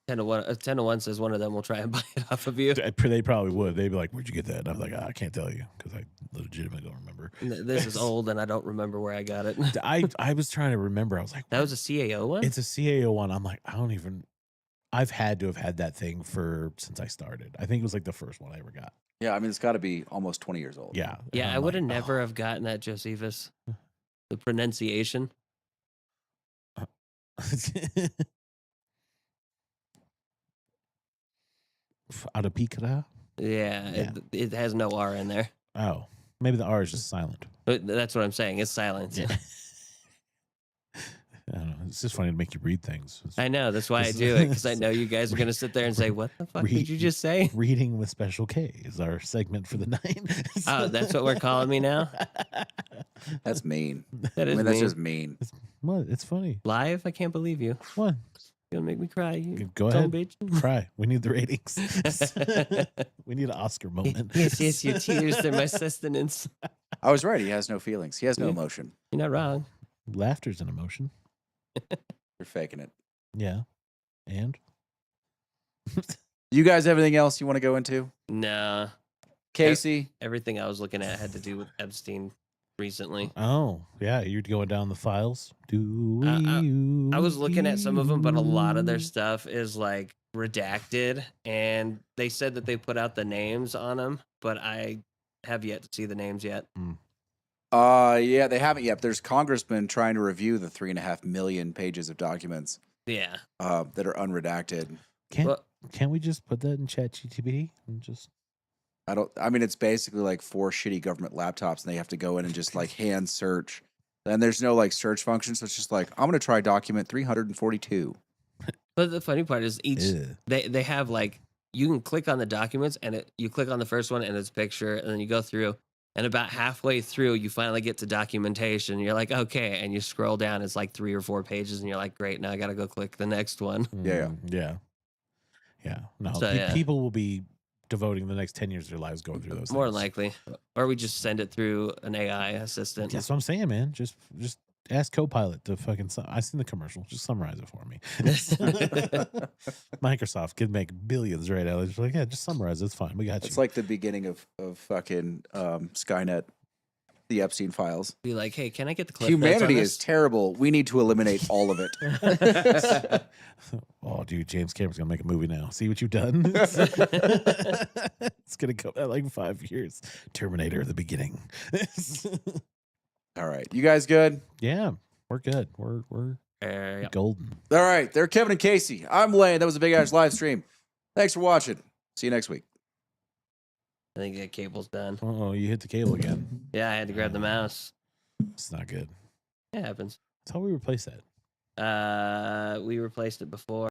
10 to 1 says one of them will try and buy it off of you. They probably would. They'd be like, where'd you get that? And I'm like, I can't tell you because I legitimately don't remember. This is old and I don't remember where I got it. I was trying to remember. I was like, That was a CAO one? it's a CAO one. I'm like, I've had to have had that thing since I started. I think it was like the first one I ever got. yeah, I mean it's got to be almost 20 years old. Yeah. Yeah, And I I'm would have like, never oh. have gotten that Josephus. The pronunciation. Out of Picra? Yeah, Yeah. It has no R in there. Oh, maybe the R is just silent. But that's what I'm saying. It's silent. I don't know. It's just funny to make you read things. It's I know. That's why I do it, because I know you guys are going to sit there and say, what the fuck did you just say? Reading with Special K is our segment for the night. Oh, that's what we're calling me now? That's mean. That I is mean, that's mean. just mean. What? It's funny. Live? I can't believe you. What? You're going to make me cry. You Go dumb ahead. bitch. Cry. We need the ratings. We need an Oscar moment. Yes, your tears. They're my sustenance. I was right. He has no feelings. He has no emotion. You're not wrong. Laughter's an emotion. You're faking it. Yeah. And? You guys have anything else you want to go into? Nah, Casey? everything I was looking at had to do with Epstein recently. Oh, yeah, you're going down the files. I was looking at some of them, but a lot of their stuff is like redacted, and they said that they put out the names on them, but I have yet to see the names yet. Yeah, they haven't yet. There's congressmen trying to review the 3.5 million pages of documents Yeah. that are unredacted. Can't we just put that in ChatGPT and just? I mean, it's basically like 4 shitty government laptops, and they have to go in and just like hand search. And there's no like search function, so it's just like, I'm gonna try document 342. But the funny part is Ew. they have like, you can click on the documents, and you click on the first one and it's a picture, and then you go through, and about halfway through you finally get to documentation, and you're like, okay, and you scroll down, it's like 3 or 4 pages, and you're like, great, now I gotta go click the next one. Yeah. No, So, yeah. people will be devoting the next 10 years of their lives going through those. More things. than likely, or we just send it through an AI assistant. That's what I'm saying, man. Just ask Copilot to fucking. I seen the commercial. Just summarize it for me. Microsoft could make billions right now. They're just like, yeah, just summarize it. It's fine. We got you. It's like the beginning of fucking Skynet, the Epstein files. Be like, hey, can I get the clip? Humanity is terrible. We need to eliminate all of it. Oh, dude, James Cameron's gonna make a movie now. See what you've done? It's gonna come out like 5 years. Terminator: The Beginning. All right, you guys good? Yeah, we're good. We're Yep. golden. All right, they're Kevin and Casey. I'm Lane. That was a Big Ash live stream. Thanks for watching. See you next week. I think the cable's done. Oh, you hit the cable again. Yeah, I had to grab the mouse. It's not good. It happens. That's how we replace that. We replaced it before.